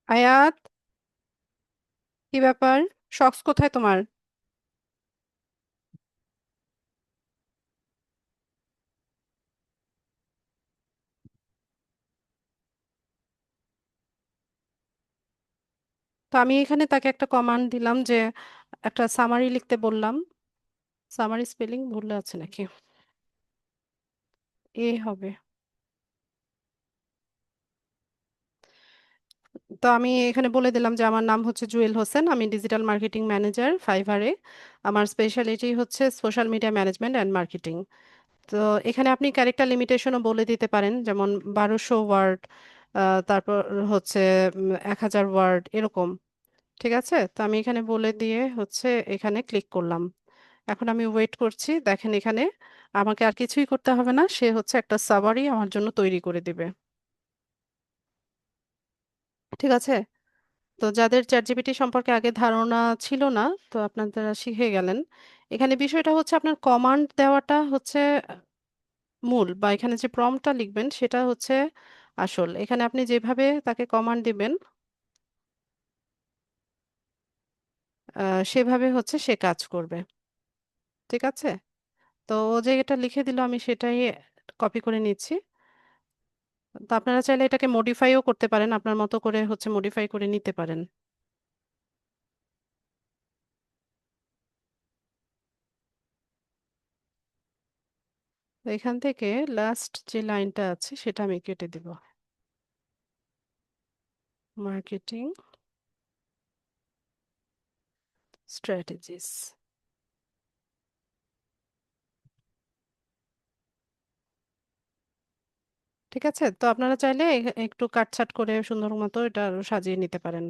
Speaker 1: আয়াত, কি ব্যাপার? শক্স কোথায় তোমার? তো আমি এখানে তাকে একটা কমান্ড দিলাম যে একটা সামারি লিখতে বললাম। সামারি স্পেলিং ভুল আছে নাকি? এ হবে। তো আমি এখানে বলে দিলাম যে আমার নাম হচ্ছে জুয়েল হোসেন, আমি ডিজিটাল মার্কেটিং ম্যানেজার ফাইভারে। আমার স্পেশালিটি হচ্ছে social media management and marketing. তো এখানে আপনি ক্যারেক্টার লিমিটেশনও বলে দিতে পারেন, যেমন 1200 ওয়ার্ড, তারপর হচ্ছে 1000 ওয়ার্ড এরকম। ঠিক আছে, তো আমি এখানে বলে দিয়ে হচ্ছে এখানে ক্লিক করলাম। এখন আমি ওয়েট করছি, দেখেন এখানে আমাকে আর কিছুই করতে হবে না, সে হচ্ছে একটা সামারি আমার জন্য তৈরি করে দিবে। ঠিক আছে, তো যাদের চ্যাট জিপিটি সম্পর্কে আগে ধারণা ছিল না, তো আপনারা শিখে গেলেন। এখানে বিষয়টা হচ্ছে আপনার কমান্ড দেওয়াটা হচ্ছে মূল, বা এখানে যে প্রম্পটটা লিখবেন সেটা হচ্ছে আসল। এখানে আপনি যেভাবে তাকে কমান্ড দিবেন সেভাবে হচ্ছে সে কাজ করবে। ঠিক আছে, তো ও যে এটা লিখে দিল আমি সেটাই কপি করে নিচ্ছি। তো আপনারা চাইলে এটাকে মডিফাইও করতে পারেন, আপনার মতো করে হচ্ছে মডিফাই করে নিতে পারেন। তো এখান থেকে লাস্ট যে লাইনটা আছে সেটা আমি কেটে দিব, মার্কেটিং স্ট্র্যাটেজিস। ঠিক আছে, তো আপনারা চাইলে একটু কাটছাট করে সুন্দর মতো এটা আরো সাজিয়ে নিতে পারেন।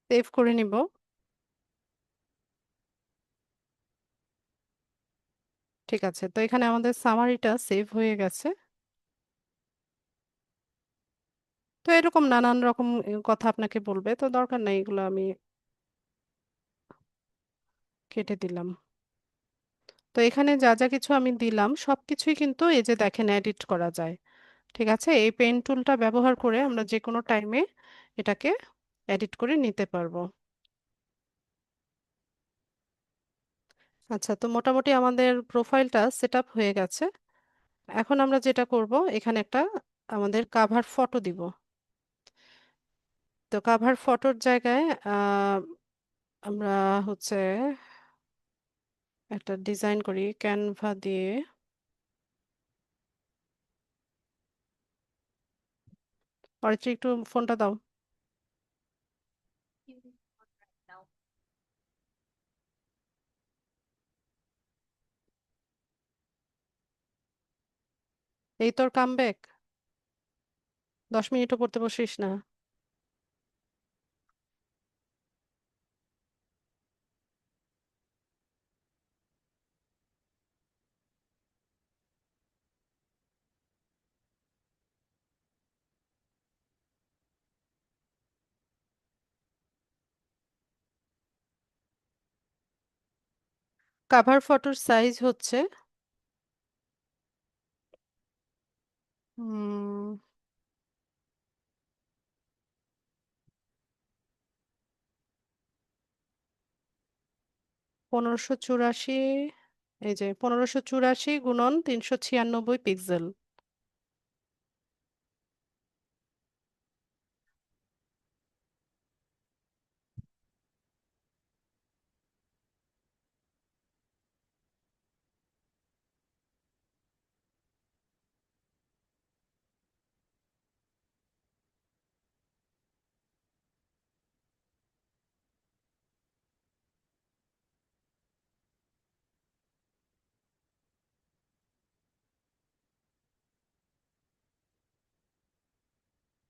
Speaker 1: সেভ করে নিব। ঠিক আছে, তো এখানে আমাদের সামারিটা সেভ হয়ে গেছে। তো এরকম নানান রকম কথা আপনাকে বলবে, তো দরকার নাই, এগুলো আমি কেটে দিলাম। তো এখানে যা যা কিছু আমি দিলাম সবকিছুই কিন্তু এই যে দেখেন এডিট করা যায়। ঠিক আছে, এই পেন টুলটা ব্যবহার করে আমরা যে কোনো টাইমে এটাকে এডিট করে নিতে পারবো। আচ্ছা, তো মোটামুটি আমাদের প্রোফাইলটা সেট আপ হয়ে গেছে। এখন আমরা যেটা করব, এখানে একটা আমাদের কাভার ফটো দিব। তো কাভার ফটোর জায়গায় আমরা হচ্ছে একটা ডিজাইন করি ক্যানভা দিয়ে। অরিত্রি, একটু ফোনটা দাও। এই তোর কাম ব্যাক, 10 মিনিটও পড়তে বসিস না। কাভার ফটোর সাইজ হচ্ছে 1584, এই যে 1584 × 396 পিক্সেল।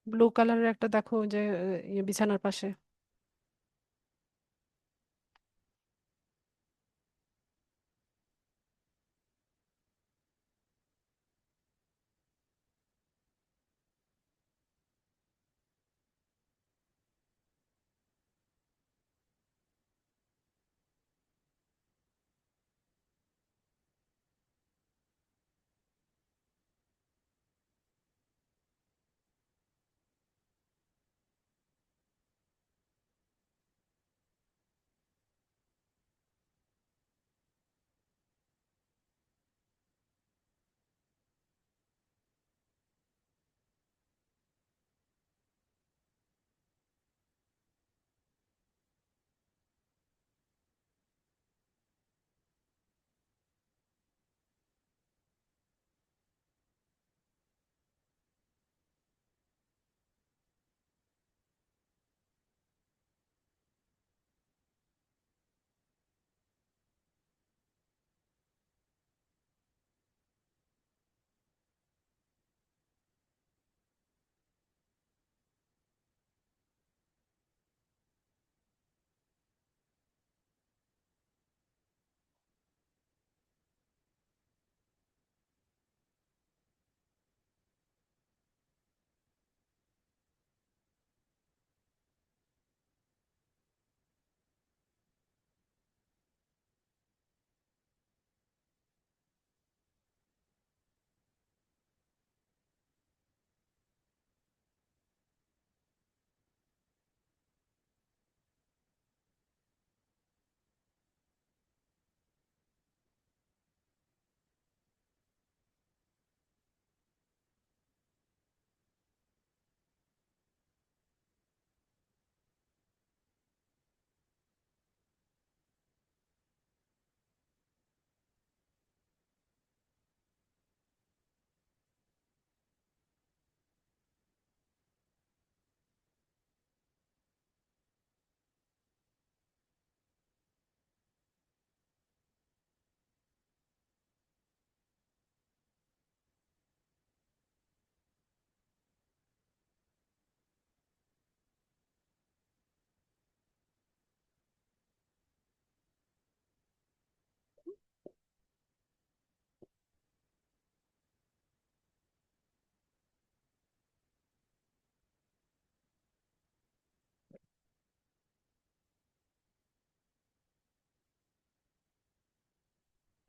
Speaker 1: ব্লু কালারের একটা দেখো, ওই যে বিছানার পাশে।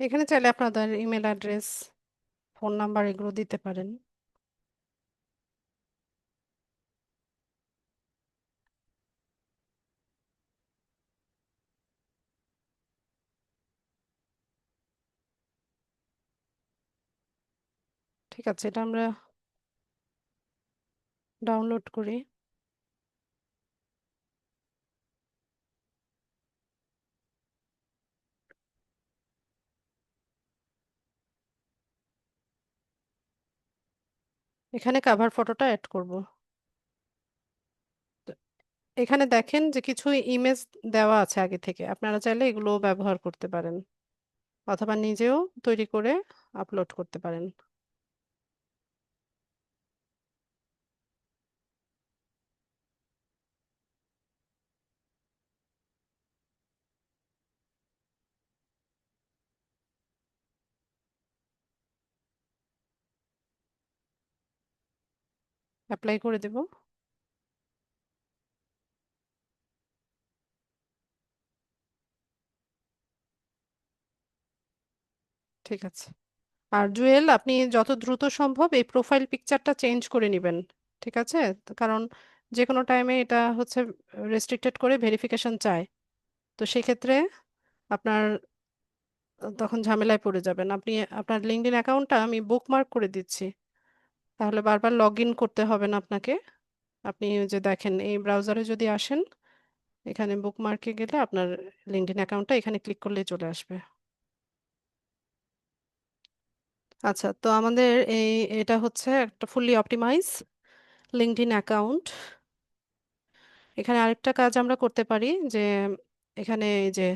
Speaker 1: এখানে চাইলে আপনাদের ইমেল অ্যাড্রেস, ফোন নাম্বার এগুলো দিতে পারেন। ঠিক আছে, এটা আমরা ডাউনলোড করি। এখানে কাভার ফটোটা অ্যাড করব। তো এখানে দেখেন যে কিছু ইমেজ দেওয়া আছে আগে থেকে, আপনারা চাইলে এগুলো ব্যবহার করতে পারেন অথবা নিজেও তৈরি করে আপলোড করতে পারেন। অ্যাপ্লাই করে দেব। ঠিক আছে। আর জুয়েল, আপনি যত দ্রুত সম্ভব এই প্রোফাইল পিকচারটা চেঞ্জ করে নেবেন। ঠিক আছে? তো কারণ যে কোনো টাইমে এটা হচ্ছে রেস্ট্রিক্টেড করে ভেরিফিকেশন চায়। তো সেক্ষেত্রে আপনার তখন ঝামেলায় পড়ে যাবেন। আপনি আপনার লিঙ্কডইন অ্যাকাউন্টটা আমি বুকমার্ক করে দিচ্ছি, তাহলে বারবার লগ ইন করতে হবে না আপনাকে। আপনি ওই যে দেখেন এই ব্রাউজারে যদি আসেন, এখানে বুকমার্কে গেলে আপনার লিঙ্কডইন অ্যাকাউন্টটা এখানে ক্লিক করলেই চলে আসবে। আচ্ছা, তো আমাদের এটা হচ্ছে একটা ফুললি অপটিমাইজ লিঙ্কডইন অ্যাকাউন্ট। এখানে আরেকটা কাজ আমরা করতে পারি যে এখানে এই যে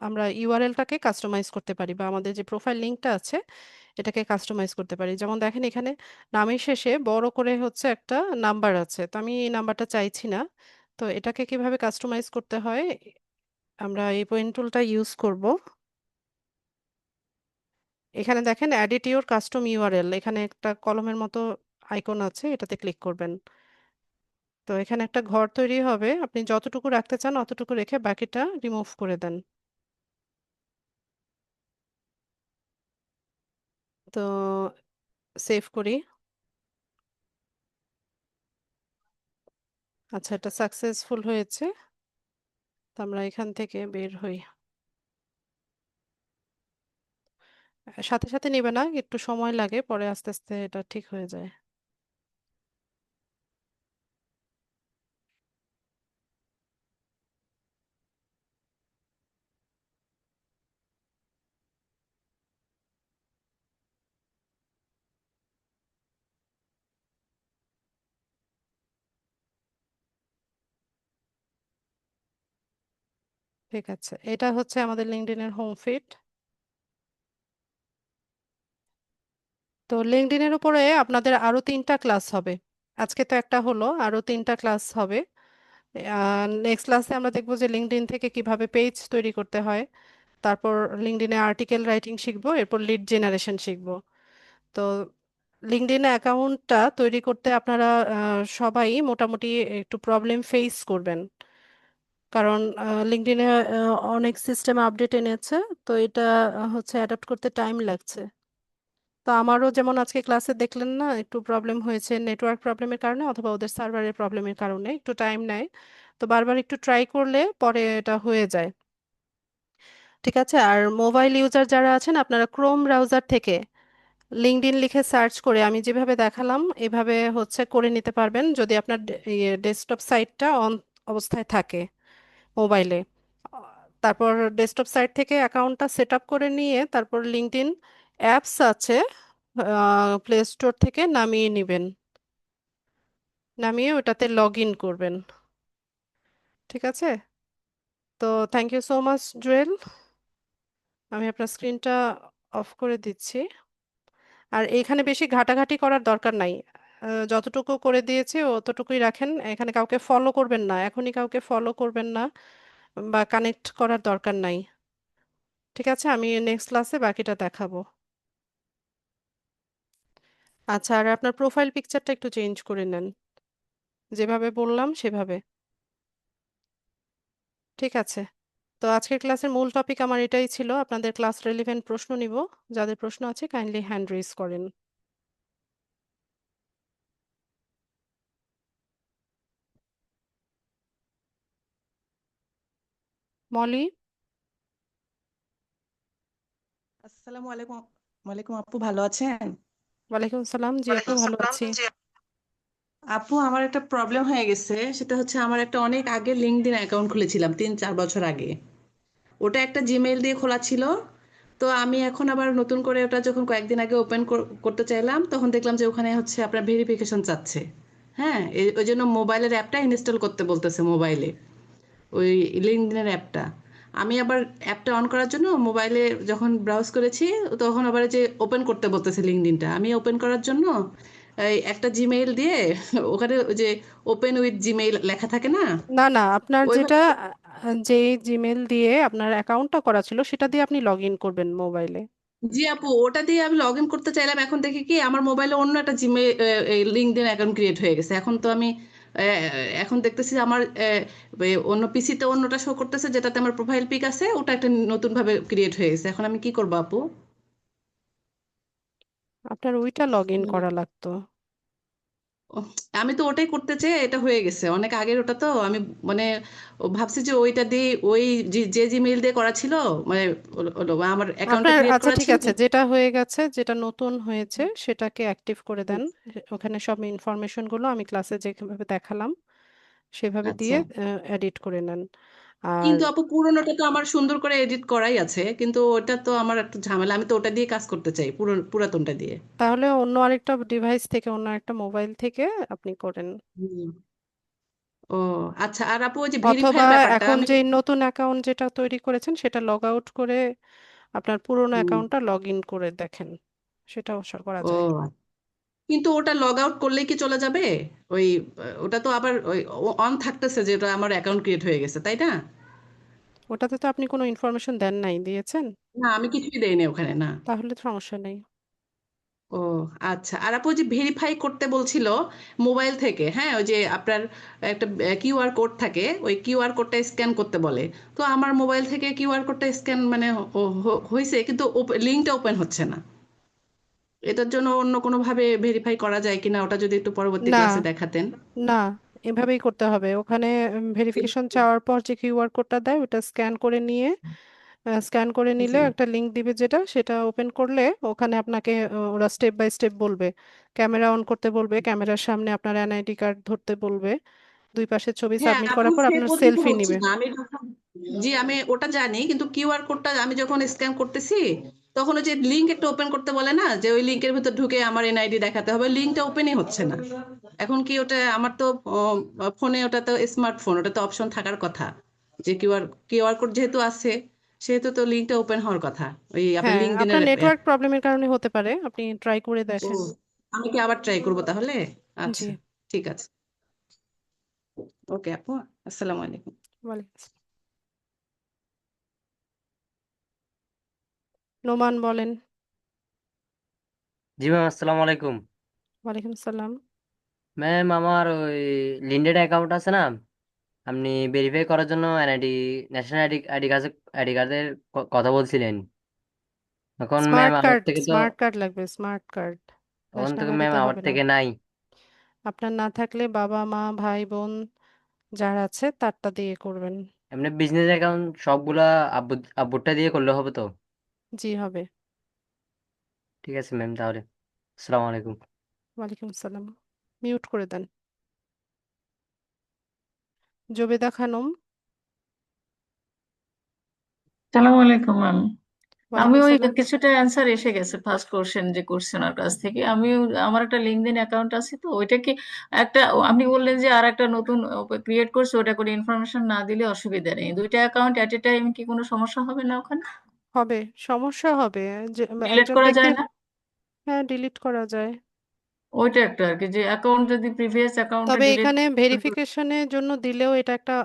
Speaker 1: আমরা ইউআরএলটাকে কাস্টমাইজ করতে পারি, বা আমাদের যে প্রোফাইল লিঙ্কটা আছে এটাকে কাস্টমাইজ করতে পারি। যেমন দেখেন এখানে নামের শেষে বড় করে হচ্ছে একটা নাম্বার আছে, তো আমি এই নাম্বারটা চাইছি না। তো এটাকে কিভাবে কাস্টমাইজ করতে হয়, আমরা এই পয়েন্ট টুলটা ইউজ করব। এখানে দেখেন এডিট ইউর কাস্টম ইউআরএল, এখানে একটা কলমের মতো আইকন আছে, এটাতে ক্লিক করবেন। তো এখানে একটা ঘর তৈরি হবে, আপনি যতটুকু রাখতে চান অতটুকু রেখে বাকিটা রিমুভ করে দেন। তো সেভ করি। আচ্ছা, এটা সাকসেসফুল হয়েছে। তো আমরা এখান থেকে বের হই। সাথে সাথে নিবে না, একটু সময় লাগে, পরে আস্তে আস্তে এটা ঠিক হয়ে যায়। ঠিক আছে, এটা হচ্ছে আমাদের লিঙ্কডইনের হোম ফিড। তো লিঙ্কডইনের উপরে আপনাদের আরো 3টা ক্লাস হবে। আজকে তো একটা হলো, আরো 3টা ক্লাস হবে। নেক্সট ক্লাসে আমরা দেখবো যে লিঙ্কডইন থেকে কিভাবে পেজ তৈরি করতে হয়, তারপর লিঙ্কডইনে আর্টিকেল রাইটিং শিখবো, এরপর লিড জেনারেশন শিখবো। তো লিঙ্কডইন অ্যাকাউন্টটা তৈরি করতে আপনারা সবাই মোটামুটি একটু প্রবলেম ফেস করবেন, কারণ লিঙ্কডইনে অনেক সিস্টেম আপডেট এনেছে। তো এটা হচ্ছে অ্যাডাপ্ট করতে টাইম লাগছে। তো আমারও যেমন আজকে ক্লাসে দেখলেন না, একটু প্রবলেম হয়েছে নেটওয়ার্ক প্রবলেমের কারণে অথবা ওদের সার্ভারের প্রবলেমের কারণে, একটু টাইম নেয়। তো বারবার একটু ট্রাই করলে পরে এটা হয়ে যায়। ঠিক আছে? আর মোবাইল ইউজার যারা আছেন, আপনারা ক্রোম ব্রাউজার থেকে লিঙ্কডইন লিখে সার্চ করে আমি যেভাবে দেখালাম এভাবে হচ্ছে করে নিতে পারবেন, যদি আপনার ডেস্কটপ সাইটটা অন অবস্থায় থাকে মোবাইলে। তারপর ডেস্কটপ সাইট থেকে অ্যাকাউন্টটা সেট আপ করে নিয়ে তারপর লিঙ্কডইন অ্যাপস আছে, প্লে স্টোর থেকে নামিয়ে নেবেন। নামিয়ে ওটাতে লগ ইন করবেন। ঠিক আছে? তো thank you so much Jewel. আমি আপনার স্ক্রিনটা অফ করে দিচ্ছি। আর এখানে বেশি ঘাটাঘাটি করার দরকার নাই। যতটুকু করে দিয়েছি অতটুকুই রাখেন, এখানে কাউকে ফলো করবেন না, এখনই কাউকে ফলো করবেন না বা কানেক্ট করার দরকার নাই। ঠিক আছে, আমি নেক্সট ক্লাসে বাকিটা দেখাবো। আচ্ছা, আর আপনার প্রোফাইল পিকচারটা একটু চেঞ্জ করে নেন, যেভাবে বললাম সেভাবে। ঠিক আছে। তো আজকের ক্লাসের মূল টপিক আমার এটাই ছিল, আপনাদের ক্লাস রেলিভেন্ট প্রশ্ন নিব। যাদের প্রশ্ন আছে কাইন্ডলি হ্যান্ড রেজ করেন। মলি?
Speaker 3: আসসালামু আলাইকুম। ওয়ালাইকুম আপু, ভালো আছেন?
Speaker 1: ওয়ালাইকুম সালাম, জি আপু
Speaker 3: ওয়ালাইকুম
Speaker 1: ভালো
Speaker 3: সালাম
Speaker 1: আছি।
Speaker 3: জি। আপু, আমার একটা প্রবলেম হয়ে গেছে, সেটা হচ্ছে আমার একটা অনেক আগে লিঙ্কডইন অ্যাকাউন্ট খুলেছিলাম 3-4 বছর আগে। ওটা একটা জিমেইল দিয়ে খোলা ছিল। তো আমি এখন আবার নতুন করে ওটা যখন কয়েকদিন আগে ওপেন করতে চাইলাম, তখন দেখলাম যে ওখানে হচ্ছে আপনার ভেরিফিকেশন চাচ্ছে। হ্যাঁ, ওই জন্য মোবাইলের অ্যাপটা ইনস্টল করতে বলতেছে মোবাইলে, ওই লিঙ্কডইনের অ্যাপটা। আমি আবার অ্যাপটা অন করার জন্য মোবাইলে যখন ব্রাউজ করেছি, তখন আবার যে ওপেন করতে বলতেছে লিঙ্কডইনটা, আমি ওপেন করার জন্য এই একটা জিমেইল দিয়ে ওখানে ওই যে ওপেন উইথ জিমেইল লেখা থাকে না,
Speaker 1: না না, আপনার যেটা
Speaker 3: ওইভাবে।
Speaker 1: যে জিমেল দিয়ে আপনার অ্যাকাউন্টটা করা ছিল সেটা দিয়ে আপনি লগ ইন করবেন মোবাইলে।
Speaker 3: জি আপু, ওটা দিয়ে আমি লগ ইন করতে চাইলাম, এখন দেখি কি আমার মোবাইলে অন্য একটা জিমেইল লিঙ্কডইন অ্যাকাউন্ট ক্রিয়েট হয়ে গেছে। এখন তো আমি আহ, এখন দেখতেছি যে আমার অন্য পিসিতে অন্যটা শো করতেছে, যেটাতে আমার প্রোফাইল পিক আছে, ওটা একটা নতুন ভাবে ক্রিয়েট হয়ে গেছে। এখন আমি কি করবো আপু?
Speaker 1: আপনার ওইটা লগ ইন
Speaker 3: হুম।
Speaker 1: করা লাগতো।
Speaker 3: ওহ, আমি তো ওটাই করতে চেয়ে এটা হয়ে গেছে অনেক আগের, ওটা তো আমি মানে ভাবছি যে ওইটা দিয়ে ওই যে জিমেইল দিয়ে করা ছিল, মানে আমার অ্যাকাউন্টটা
Speaker 1: আপনার
Speaker 3: ক্রিয়েট
Speaker 1: আচ্ছা
Speaker 3: করা
Speaker 1: ঠিক
Speaker 3: ছিল।
Speaker 1: আছে, যেটা হয়ে গেছে, যেটা নতুন হয়েছে সেটাকে অ্যাক্টিভ করে দেন। ওখানে সব ইনফরমেশন গুলো আমি ক্লাসে যেভাবে দেখালাম সেভাবে দিয়ে
Speaker 3: আচ্ছা,
Speaker 1: এডিট করে নেন। আর
Speaker 3: কিন্তু আপু পুরোনোটা তো আমার সুন্দর করে এডিট করাই আছে, কিন্তু ওটা তো আমার একটা ঝামেলা, আমি তো ওটা দিয়ে কাজ করতে চাই, পুরাতনটা দিয়ে।
Speaker 1: তাহলে অন্য আরেকটা ডিভাইস থেকে, অন্য একটা মোবাইল থেকে আপনি করেন।
Speaker 3: হুম। ও আচ্ছা, আর আপু ওই যে
Speaker 1: অথবা
Speaker 3: ভেরিফাইয়ের ব্যাপারটা
Speaker 1: এখন
Speaker 3: আমি।
Speaker 1: যে নতুন অ্যাকাউন্ট যেটা তৈরি করেছেন সেটা লগ আউট করে আপনার পুরোনো
Speaker 3: হুম।
Speaker 1: অ্যাকাউন্টটা লগ ইন করে দেখেন, সেটাও করা যায়।
Speaker 3: ও, কিন্তু ওটা লগ আউট করলেই কি চলে যাবে? ওই ওটা তো আবার ওই অন থাকতেছে যে ওটা আমার অ্যাকাউন্ট ক্রিয়েট হয়ে গেছে, তাই না?
Speaker 1: ওটাতে তো আপনি কোনো ইনফরমেশন দেন নাই, দিয়েছেন?
Speaker 3: না, আমি কিছুই দেইনি ওখানে, না।
Speaker 1: তাহলে সমস্যা নেই।
Speaker 3: ও আচ্ছা, আর আপু ওই যে ভেরিফাই করতে বলছিল মোবাইল থেকে, হ্যাঁ, ওই যে আপনার একটা কিউআর কোড থাকে, ওই কিউআর কোডটা স্ক্যান করতে বলে। তো আমার মোবাইল থেকে কিউআর কোডটা স্ক্যান মানে হয়েছে, কিন্তু লিঙ্কটা ওপেন হচ্ছে না। এটার জন্য অন্য কোনো ভাবে ভেরিফাই করা যায় কিনা, ওটা যদি একটু পরবর্তী
Speaker 1: না
Speaker 3: ক্লাসে দেখাতেন।
Speaker 1: না, এভাবেই করতে হবে। ওখানে ভেরিফিকেশন চাওয়ার পর যে কিউআর কোডটা দেয় ওটা স্ক্যান করে নিয়ে, স্ক্যান করে নিলে
Speaker 3: জি।
Speaker 1: একটা লিংক দিবে, যেটা সেটা ওপেন করলে ওখানে আপনাকে ওরা স্টেপ বাই স্টেপ বলবে। ক্যামেরা অন করতে বলবে, ক্যামেরার সামনে আপনার এনআইডি কার্ড ধরতে বলবে, দুই পাশের ছবি
Speaker 3: হ্যাঁ
Speaker 1: সাবমিট
Speaker 3: আপু,
Speaker 1: করার পর
Speaker 3: সে
Speaker 1: আপনার
Speaker 3: পর্যন্ত
Speaker 1: সেলফি
Speaker 3: হচ্ছে
Speaker 1: নিবে।
Speaker 3: না। জি, আমি ওটা জানি, কিন্তু কিউআর কোডটা আমি যখন স্ক্যান করতেছি, তখন ওই যে লিঙ্ক একটা ওপেন করতে বলে না, যে ওই লিঙ্কের ভিতর ঢুকে আমার এনআইডি দেখাতে হবে, লিঙ্কটা ওপেনই হচ্ছে না। এখন কি ওটা আমার তো ফোনে, ওটা তো স্মার্টফোন, ওটা তো অপশন থাকার কথা, যে কিউআর কোড যেহেতু আছে, সেহেতু তো লিঙ্কটা ওপেন হওয়ার কথা, ওই আপনার
Speaker 1: হ্যাঁ, আপনার
Speaker 3: লিঙ্কডইনের অ্যাপ।
Speaker 1: নেটওয়ার্ক প্রবলেমের কারণে হতে পারে, আপনি ট্রাই করে
Speaker 3: ও,
Speaker 1: দেখেন।
Speaker 3: আমি কি আবার ট্রাই করবো তাহলে?
Speaker 1: জি।
Speaker 3: আচ্ছা, ঠিক আছে। ওকে আপু, আসসালামু আলাইকুম।
Speaker 1: ওয়ালাইকুম আসসালাম। নোমান বলেন।
Speaker 4: জি ম্যাম, আসসালামু আলাইকুম।
Speaker 1: ওয়ালাইকুম সালাম।
Speaker 4: ম্যাম, আমার ওই লিন্ডেড অ্যাকাউন্ট আছে না, আপনি ভেরিফাই করার জন্য NID, national ID ID card, ID কার্ডের কথা বলছিলেন। এখন ম্যাম
Speaker 1: স্মার্ট
Speaker 4: আমার
Speaker 1: কার্ড,
Speaker 4: থেকে তো,
Speaker 1: স্মার্ট কার্ড লাগবে, স্মার্ট কার্ড।
Speaker 4: এখন
Speaker 1: ন্যাশনাল
Speaker 4: থেকে ম্যাম
Speaker 1: আইডিতে
Speaker 4: আমার
Speaker 1: হবে না।
Speaker 4: থেকে নাই।
Speaker 1: আপনার না থাকলে বাবা মা ভাই বোন যার আছে তারটা দিয়ে করবেন।
Speaker 4: এমনি বিজনেস অ্যাকাউন্ট সবগুলা আব্বু, আব্বুরটা দিয়ে করলে হবে তো?
Speaker 1: জি হবে।
Speaker 4: ঠিক আছে ম্যাম, তাহলে আসসালামু আলাইকুম।
Speaker 1: ওয়ালাইকুম সালাম। মিউট করে দেন। জবেদা খানম?
Speaker 5: সালাম আলাইকুম ম্যাম। আমি
Speaker 1: ওয়ালাইকুম
Speaker 5: ওই
Speaker 1: সালাম।
Speaker 5: কিছুটা অ্যান্সার এসে গেছে ফার্স্ট কোশ্চেন যে করছেন ওনার কাছ থেকে। আমার একটা লিঙ্কডইন অ্যাকাউন্ট আছে, তো ওইটা কি একটা, আপনি বললেন যে আর একটা নতুন ক্রিয়েট করছে, ওটা করে ইনফরমেশন না দিলে অসুবিধা নেই, দুইটা অ্যাকাউন্ট এট এ টাইম কি কোনো সমস্যা হবে না ওখানে?
Speaker 1: হবে, সমস্যা হবে। যে
Speaker 5: ডিলিট
Speaker 1: একজন
Speaker 5: করা যায়
Speaker 1: ব্যক্তির,
Speaker 5: না?
Speaker 1: হ্যাঁ ডিলিট করা যায়।
Speaker 5: ওইটা একটা আর কি, যে অ্যাকাউন্ট যদি প্রিভিয়াস অ্যাকাউন্টে
Speaker 1: তবে
Speaker 5: ডিলিট।
Speaker 1: এখানে ভেরিফিকেশনের জন্য দিলেও এটা একটা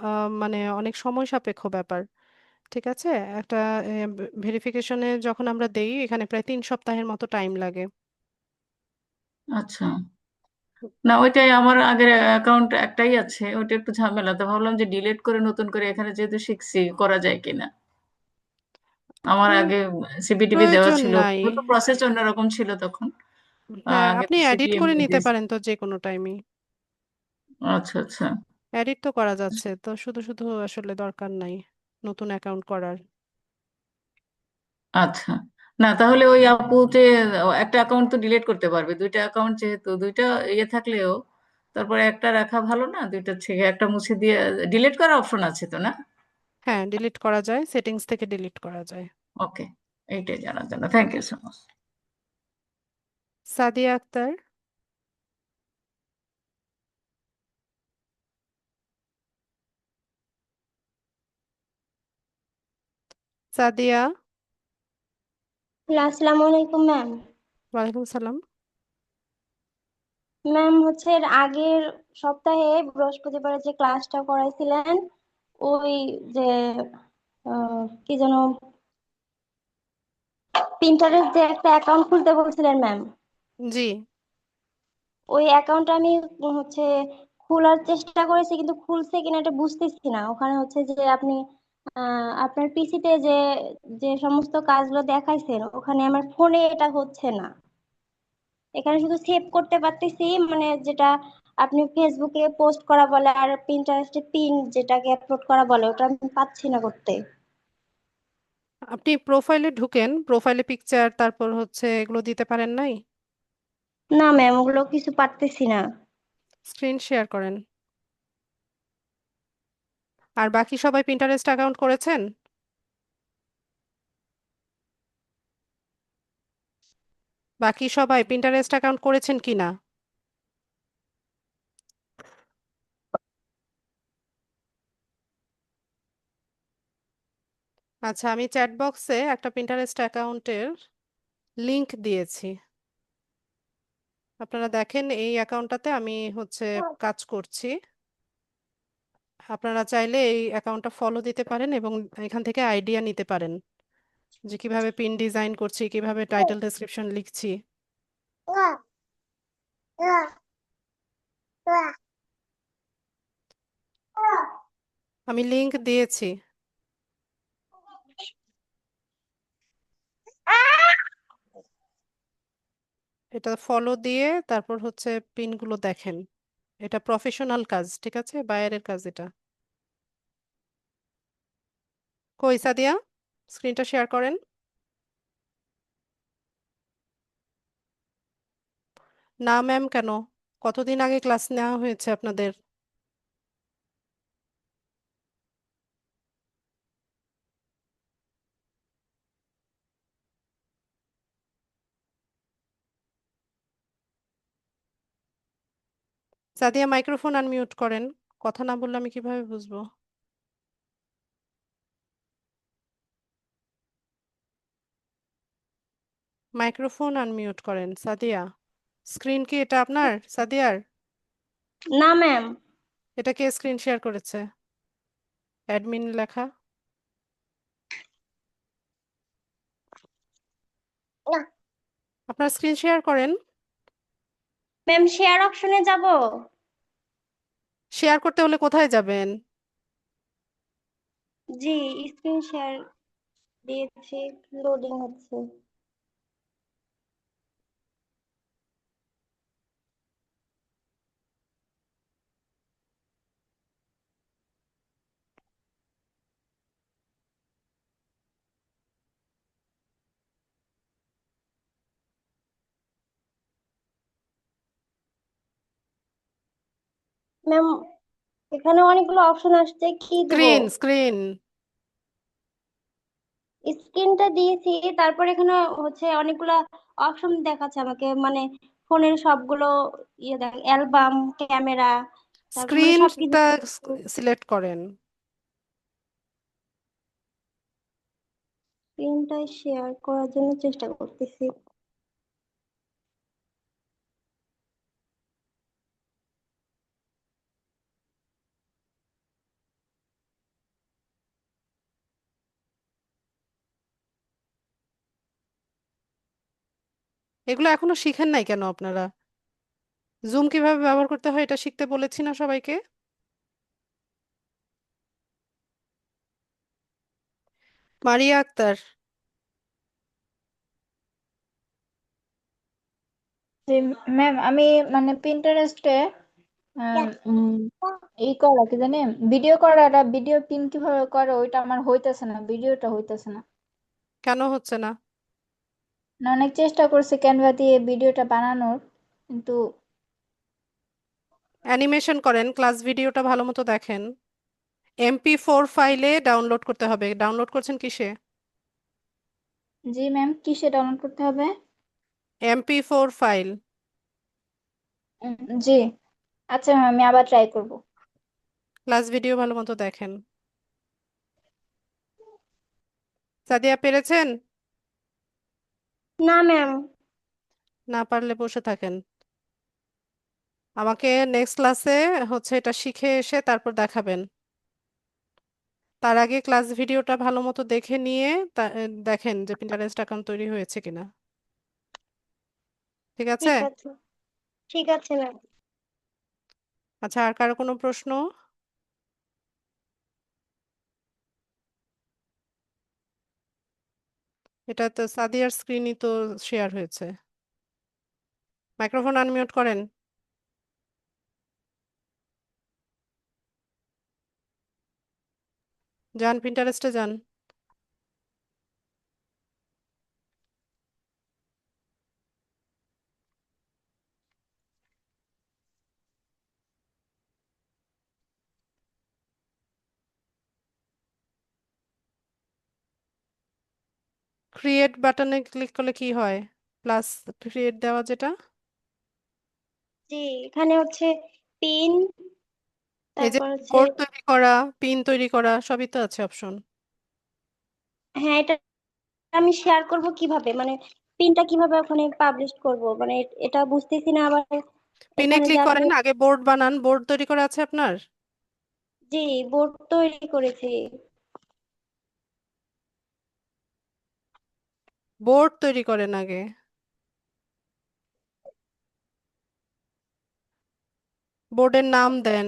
Speaker 1: মানে অনেক সময় সাপেক্ষ ব্যাপার। ঠিক আছে, একটা ভেরিফিকেশনে যখন আমরা দেই এখানে প্রায় 3 সপ্তাহের মতো টাইম লাগে।
Speaker 5: আচ্ছা, না, ওইটাই আমার আগের অ্যাকাউন্ট একটাই আছে, ওইটা একটু ঝামেলা, তো ভাবলাম যে ডিলিট করে নতুন করে এখানে যেহেতু শিখছি করা যায় কিনা। আমার
Speaker 1: আহ,
Speaker 5: আগে সিবিটিভি দেওয়া
Speaker 1: প্রয়োজন
Speaker 5: ছিল,
Speaker 1: নাই।
Speaker 5: তো প্রসেস অন্যরকম ছিল তখন।
Speaker 1: হ্যাঁ,
Speaker 5: আগে
Speaker 1: আপনি
Speaker 5: তো সিভি
Speaker 1: এডিট করে
Speaker 5: এমনি
Speaker 1: নিতে
Speaker 5: দিয়েছি।
Speaker 1: পারেন তো যে কোনো টাইমে।
Speaker 5: আচ্ছা আচ্ছা।
Speaker 1: এডিট তো করা যাচ্ছে, তো শুধু শুধু আসলে দরকার নাই নতুন অ্যাকাউন্ট করার।
Speaker 5: আচ্ছা, না তাহলে ওই আপু যে একটা অ্যাকাউন্ট তো ডিলিট করতে পারবে, দুইটা অ্যাকাউন্ট যেহেতু, দুইটা ইয়ে থাকলেও তারপরে একটা রাখা ভালো না, দুইটা থেকে একটা মুছে দিয়ে ডিলিট করার অপশন আছে তো, না?
Speaker 1: হ্যাঁ, ডিলিট করা যায়, সেটিংস থেকে ডিলিট করা যায়।
Speaker 5: ওকে, এইটাই জানার জন্য thank you so much.
Speaker 1: Sadia Akter. Sadia.
Speaker 6: Hello, আসসালামু আলাইকুম ম্যাম।
Speaker 1: ওয়ালাইকুম সালাম।
Speaker 6: ম্যাম হচ্ছে এর আগের সপ্তাহে বৃহস্পতিবার যে ক্লাসটা করাইছিলেন, ওই যে কি যেন প্রিন্টারের যে একটা অ্যাকাউন্ট খুলতে বলছিলেন ম্যাম,
Speaker 1: জি।
Speaker 6: ওই অ্যাকাউন্টটা আমি হচ্ছে খোলার চেষ্টা করেছি, কিন্তু খুলছে কিনা এটা বুঝতেছি না। ওখানে হচ্ছে যে আপনি আপনার পিসিতে যে যে সমস্ত কাজগুলো দেখাইছেন, ওখানে আমার ফোনে এটা হচ্ছে না। এখানে শুধু সেভ করতে পারতেছি, মানে যেটা আপনি ফেসবুকে পোস্ট করা বলে আর পিন্টারেস্টে পিন যেটাকে আপলোড করা বলে, ওটা আমি পাচ্ছি না করতে।
Speaker 1: আপনি প্রোফাইলে ঢুকেন, প্রোফাইলে পিকচার তারপর হচ্ছে এগুলো দিতে পারেন নাই?
Speaker 6: না ম্যাম, ওগুলো কিছু পারতেছি না।
Speaker 1: স্ক্রিন শেয়ার করেন। আর বাকি সবাই পিন্টারেস্ট অ্যাকাউন্ট করেছেন? বাকি সবাই পিন্টারেস্ট অ্যাকাউন্ট করেছেন কিনা? আচ্ছা, আমি চ্যাট বক্সে একটা পিন্টারেস্ট অ্যাকাউন্টের লিংক দিয়েছি। আপনারা দেখেন, এই অ্যাকাউন্টটাতে আমি হচ্ছে কাজ করছি। আপনারা চাইলে এই অ্যাকাউন্টটা ফলো দিতে পারেন এবং এখান থেকে আইডিয়া নিতে পারেন যে কিভাবে পিন ডিজাইন করছি, কিভাবে টাইটেল ডেসক্রিপশন লিখছি। আমি লিংক দিয়েছি, এটা ফলো দিয়ে তারপর হচ্ছে পিনগুলো দেখেন। এটা প্রফেশনাল কাজ, ঠিক আছে, বাইরের কাজ এটা। কই সাদিয়া, স্ক্রিনটা শেয়ার করেন। না ম্যাম কেন? কতদিন আগে ক্লাস নেওয়া হয়েছে আপনাদের? সাদিয়া, মাইক্রোফোন আনমিউট করেন। কথা না বললে আমি কিভাবে বুঝবো? মাইক্রোফোন আনমিউট করেন সাদিয়া। স্ক্রিন কি এটা আপনার, সাদিয়ার?
Speaker 6: না ম্যাম।
Speaker 1: এটা কে স্ক্রিন শেয়ার করেছে? অ্যাডমিন লেখা। আপনার স্ক্রিন শেয়ার করেন।
Speaker 6: ম্যাম, শেয়ার অপশনে যাব।
Speaker 1: শেয়ার করতে হলে কোথায় যাবেন?
Speaker 6: জি, স্ক্রিন শেয়ার দিয়েছি, লোডিং হচ্ছে। ম্যাম, এখানে অনেকগুলো অপশন আসছে, কি দিব?
Speaker 1: Screen screen.
Speaker 6: স্ক্রিনটা দিয়েছি, তারপর এখানে হচ্ছে অনেকগুলা অপশন দেখাচ্ছে আমাকে, মানে ফোনের সবগুলো ইয়ে দেখ, অ্যালবাম, ক্যামেরা, তারপর মানে সবকিছু।
Speaker 1: স্ক্রিনটা সিলেক্ট করেন।
Speaker 6: স্ক্রিনটা শেয়ার করার জন্য চেষ্টা করতেছি।
Speaker 1: এগুলো এখনো শিখেন নাই কেন আপনারা? জুম কিভাবে ব্যবহার করতে হয় এটা শিখতে বলেছি না সবাইকে? মারিয়া আক্তার,
Speaker 7: যে ম্যাম আমি মানে পিন্টারেস্টে ই করা কি জানি ভিডিও করাটা ভিডিও পিন কিভাবে করে ওইটা আমার হইতেছে না, ভিডিওটা হইতেছে না।
Speaker 1: কেন হচ্ছে না?
Speaker 7: না, অনেক চেষ্টা করছি ক্যানভা দিয়ে ভিডিওটা বানানোর, কিন্তু
Speaker 1: অ্যানিমেশন করেন, ক্লাস ভিডিওটা ভালো মতো দেখেন। MP4 ফাইলে ডাউনলোড করতে হবে। ডাউনলোড করছেন কিসে?
Speaker 7: জি ম্যাম কিসে ডাউনলোড করতে হবে?
Speaker 1: MP4 file.
Speaker 7: জি আচ্ছা ম্যাম আমি আবার ট্রাই করব।
Speaker 1: ক্লাস ভিডিও ভালো মতো দেখেন। সাদিয়া, পেরেছেন?
Speaker 6: না ম্যাম।
Speaker 1: না পারলে বসে থাকেন। আমাকে নেক্সট ক্লাসে এটা শিখে এসে তারপর দেখাবেন। তার আগে ক্লাস ভিডিওটা ভালো মতো দেখে নিয়ে দেখেন যে পিন্টারেস্ট অ্যাকাউন্ট তৈরি হয়েছে কিনা। ঠিক আছে?
Speaker 6: ঠিক আছে, ঠিক আছে ম্যাম।
Speaker 1: আচ্ছা, আর কারো কোনো প্রশ্ন? এটা তো সাদিয়ার স্ক্রিনই তো শেয়ার হয়েছে। মাইক্রোফোন আনমিউট করেন। যান, পিন্টারেস্টে যান। ক্রিয়েট বাটনে ক্লিক করলে কি হয়? প্লাস ক্রিয়েট দেওয়া যেটা,
Speaker 6: জি, এখানে হচ্ছে পিন,
Speaker 1: এই যে
Speaker 6: তারপর হচ্ছে
Speaker 1: বোর্ড তৈরি করা, পিন তৈরি করা, সবই তো আছে অপশন।
Speaker 6: হ্যাঁ, এটা আমি শেয়ার করব কিভাবে, মানে পিনটা কিভাবে ওখানে পাবলিশ করব, মানে এটা বুঝতেছি না আবার।
Speaker 1: পিনে
Speaker 6: এখানে যে
Speaker 1: ক্লিক
Speaker 6: আপনি,
Speaker 1: করেন, আগে বোর্ড বানান। বোর্ড তৈরি করা আছে আপনার?
Speaker 6: জি বোর্ড তৈরি করেছি।
Speaker 1: বোর্ড তৈরি করেন আগে। বোর্ডের নাম দেন।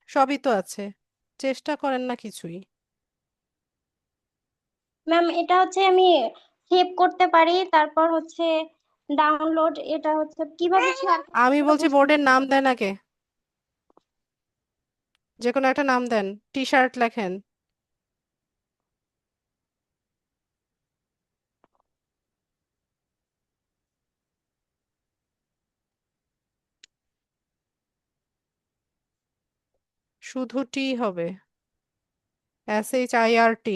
Speaker 1: সবই তো আছে, চেষ্টা করেন না কিছুই।
Speaker 6: ম্যাম এটা হচ্ছে আমি সেভ করতে পারি, তারপর হচ্ছে ডাউনলোড, এটা হচ্ছে কিভাবে শেয়ার
Speaker 1: আমি
Speaker 6: এটা
Speaker 1: বলছি বোর্ডের
Speaker 6: বুঝতেছি না।
Speaker 1: নাম দেন আগে, যে কোনো একটা নাম দেন। টি শার্ট লেখেন। শুধু টি হবে, SHIRT।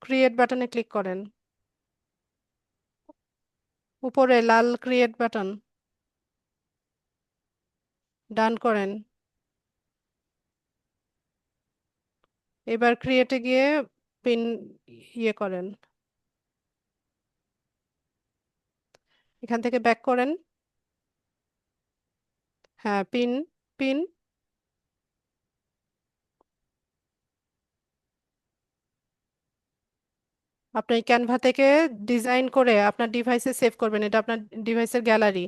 Speaker 1: ক্রিয়েট বাটনে ক্লিক করেন, উপরে লাল ক্রিয়েট বাটন, ডান করেন। এবার ক্রিয়েটে গিয়ে পিন ইয়ে করেন, এখান থেকে ব্যাক করেন। হ্যাঁ, পিন, পিন। আপনি ক্যানভা থেকে ডিজাইন করে আপনার ডিভাইসে সেভ করবেন। এটা আপনার ডিভাইসের গ্যালারি।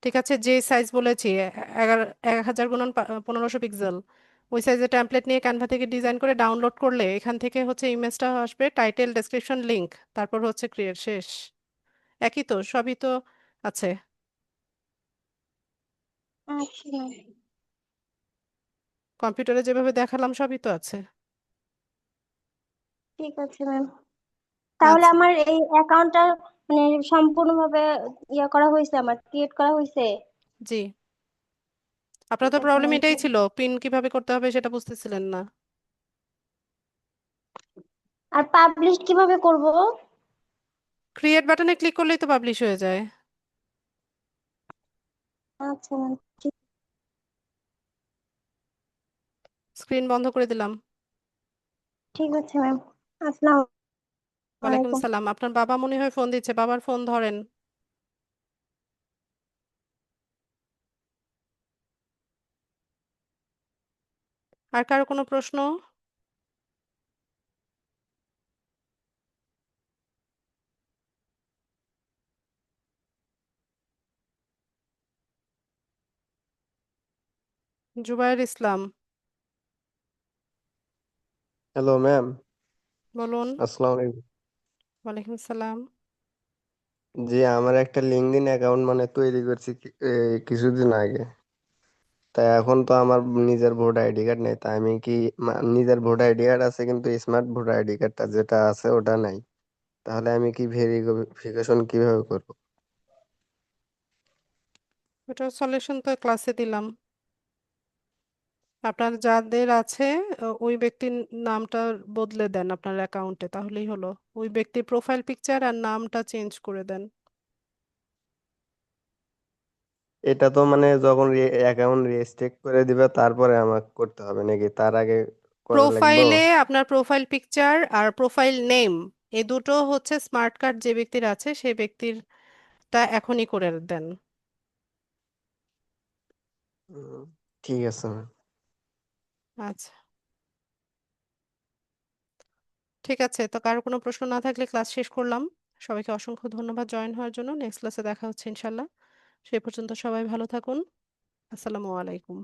Speaker 1: ঠিক আছে? যে সাইজ বলেছি, 1000 × 1500 পিক্সেল, ওই সাইজের টেমপ্লেট নিয়ে ক্যানভা থেকে ডিজাইন করে ডাউনলোড করলে এখান থেকে ইমেজটা আসবে, টাইটেল, ডেসক্রিপশন, লিংক, তারপর ক্রিয়েট, শেষ। একই তো, সবই তো আছে।
Speaker 6: আচ্ছা,
Speaker 1: কম্পিউটারে যেভাবে দেখালাম সবই তো আছে।
Speaker 6: ঠিক আছে ম্যাম। তাহলে
Speaker 1: আচ্ছা,
Speaker 6: আমার এই অ্যাকাউন্টটা মানে সম্পূর্ণভাবে ইয়ে করা হয়েছে, আমার ক্রিয়েট করা হয়েছে।
Speaker 1: জি। আপনার
Speaker 6: ঠিক
Speaker 1: তো
Speaker 6: আছে
Speaker 1: প্রবলেম
Speaker 6: ম্যাম।
Speaker 1: এটাই ছিল, পিন কিভাবে করতে হবে সেটা বুঝতেছিলেন না।
Speaker 6: আর পাবলিশ কিভাবে করব?
Speaker 1: ক্রিয়েট বাটনে ক্লিক করলেই তো পাবলিশ হয়ে যায়।
Speaker 6: আচ্ছা ম্যাম, ঠিক,
Speaker 1: স্ক্রিন বন্ধ করে দিলাম।
Speaker 6: ঠিক আছে ম্যাম। আসসালামু
Speaker 1: ওয়ালাইকুম
Speaker 6: আলাইকুম।
Speaker 1: সালাম। আপনার বাবা মনে হয় ফোন দিচ্ছে, বাবার ফোন ধরেন। আর কারো কোনো প্রশ্ন? জুবায়ের ইসলাম,
Speaker 8: হ্যালো ম্যাম,
Speaker 1: বলুন।
Speaker 8: আসসালামু আলাইকুম।
Speaker 1: ওয়ালাইকুম আসসালাম।
Speaker 8: জি, আমার একটা লিঙ্কডইন অ্যাকাউন্ট মানে তৈরি করছি কিছুদিন আগে। তাই এখন তো আমার নিজের ভোট আইডি কার্ড নেই, তাই আমি কি নিজের ভোট আইডি কার্ড আছে কিন্তু স্মার্ট ভোট আইডি কার্ডটা যেটা আছে ওটা নাই। তাহলে আমি কি ভেরিফিকেশন কিভাবে করব?
Speaker 1: ওটার সলিউশন তো ক্লাসে দিলাম। আপনার যাদের আছে ওই ব্যক্তির নামটা বদলে দেন আপনার অ্যাকাউন্টে, তাহলেই হলো। ওই ব্যক্তির প্রোফাইল পিকচার আর নামটা চেঞ্জ করে দেন।
Speaker 8: এটা তো মানে যখন অ্যাকাউন্ট রেজিস্ট্রেট করে দিবে তারপরে আমাকে করতে হবে নাকি তার আগে করা লাগবে?
Speaker 1: প্রোফাইলে আপনার প্রোফাইল পিকচার আর প্রোফাইল নেম এই দুটো হচ্ছে স্মার্ট কার্ড যে ব্যক্তির আছে সেই ব্যক্তিরটা এখনই করে দেন।
Speaker 8: ঠিক আছে ম্যাম।
Speaker 1: আচ্ছা, ঠিক আছে। তো কারো কোনো প্রশ্ন না থাকলে ক্লাস শেষ করলাম। সবাইকে অসংখ্য ধন্যবাদ জয়েন হওয়ার জন্য। নেক্সট ক্লাসে দেখা হচ্ছে ইনশাল্লাহ। সেই পর্যন্ত সবাই ভালো থাকুন। আসসালামু আলাইকুম।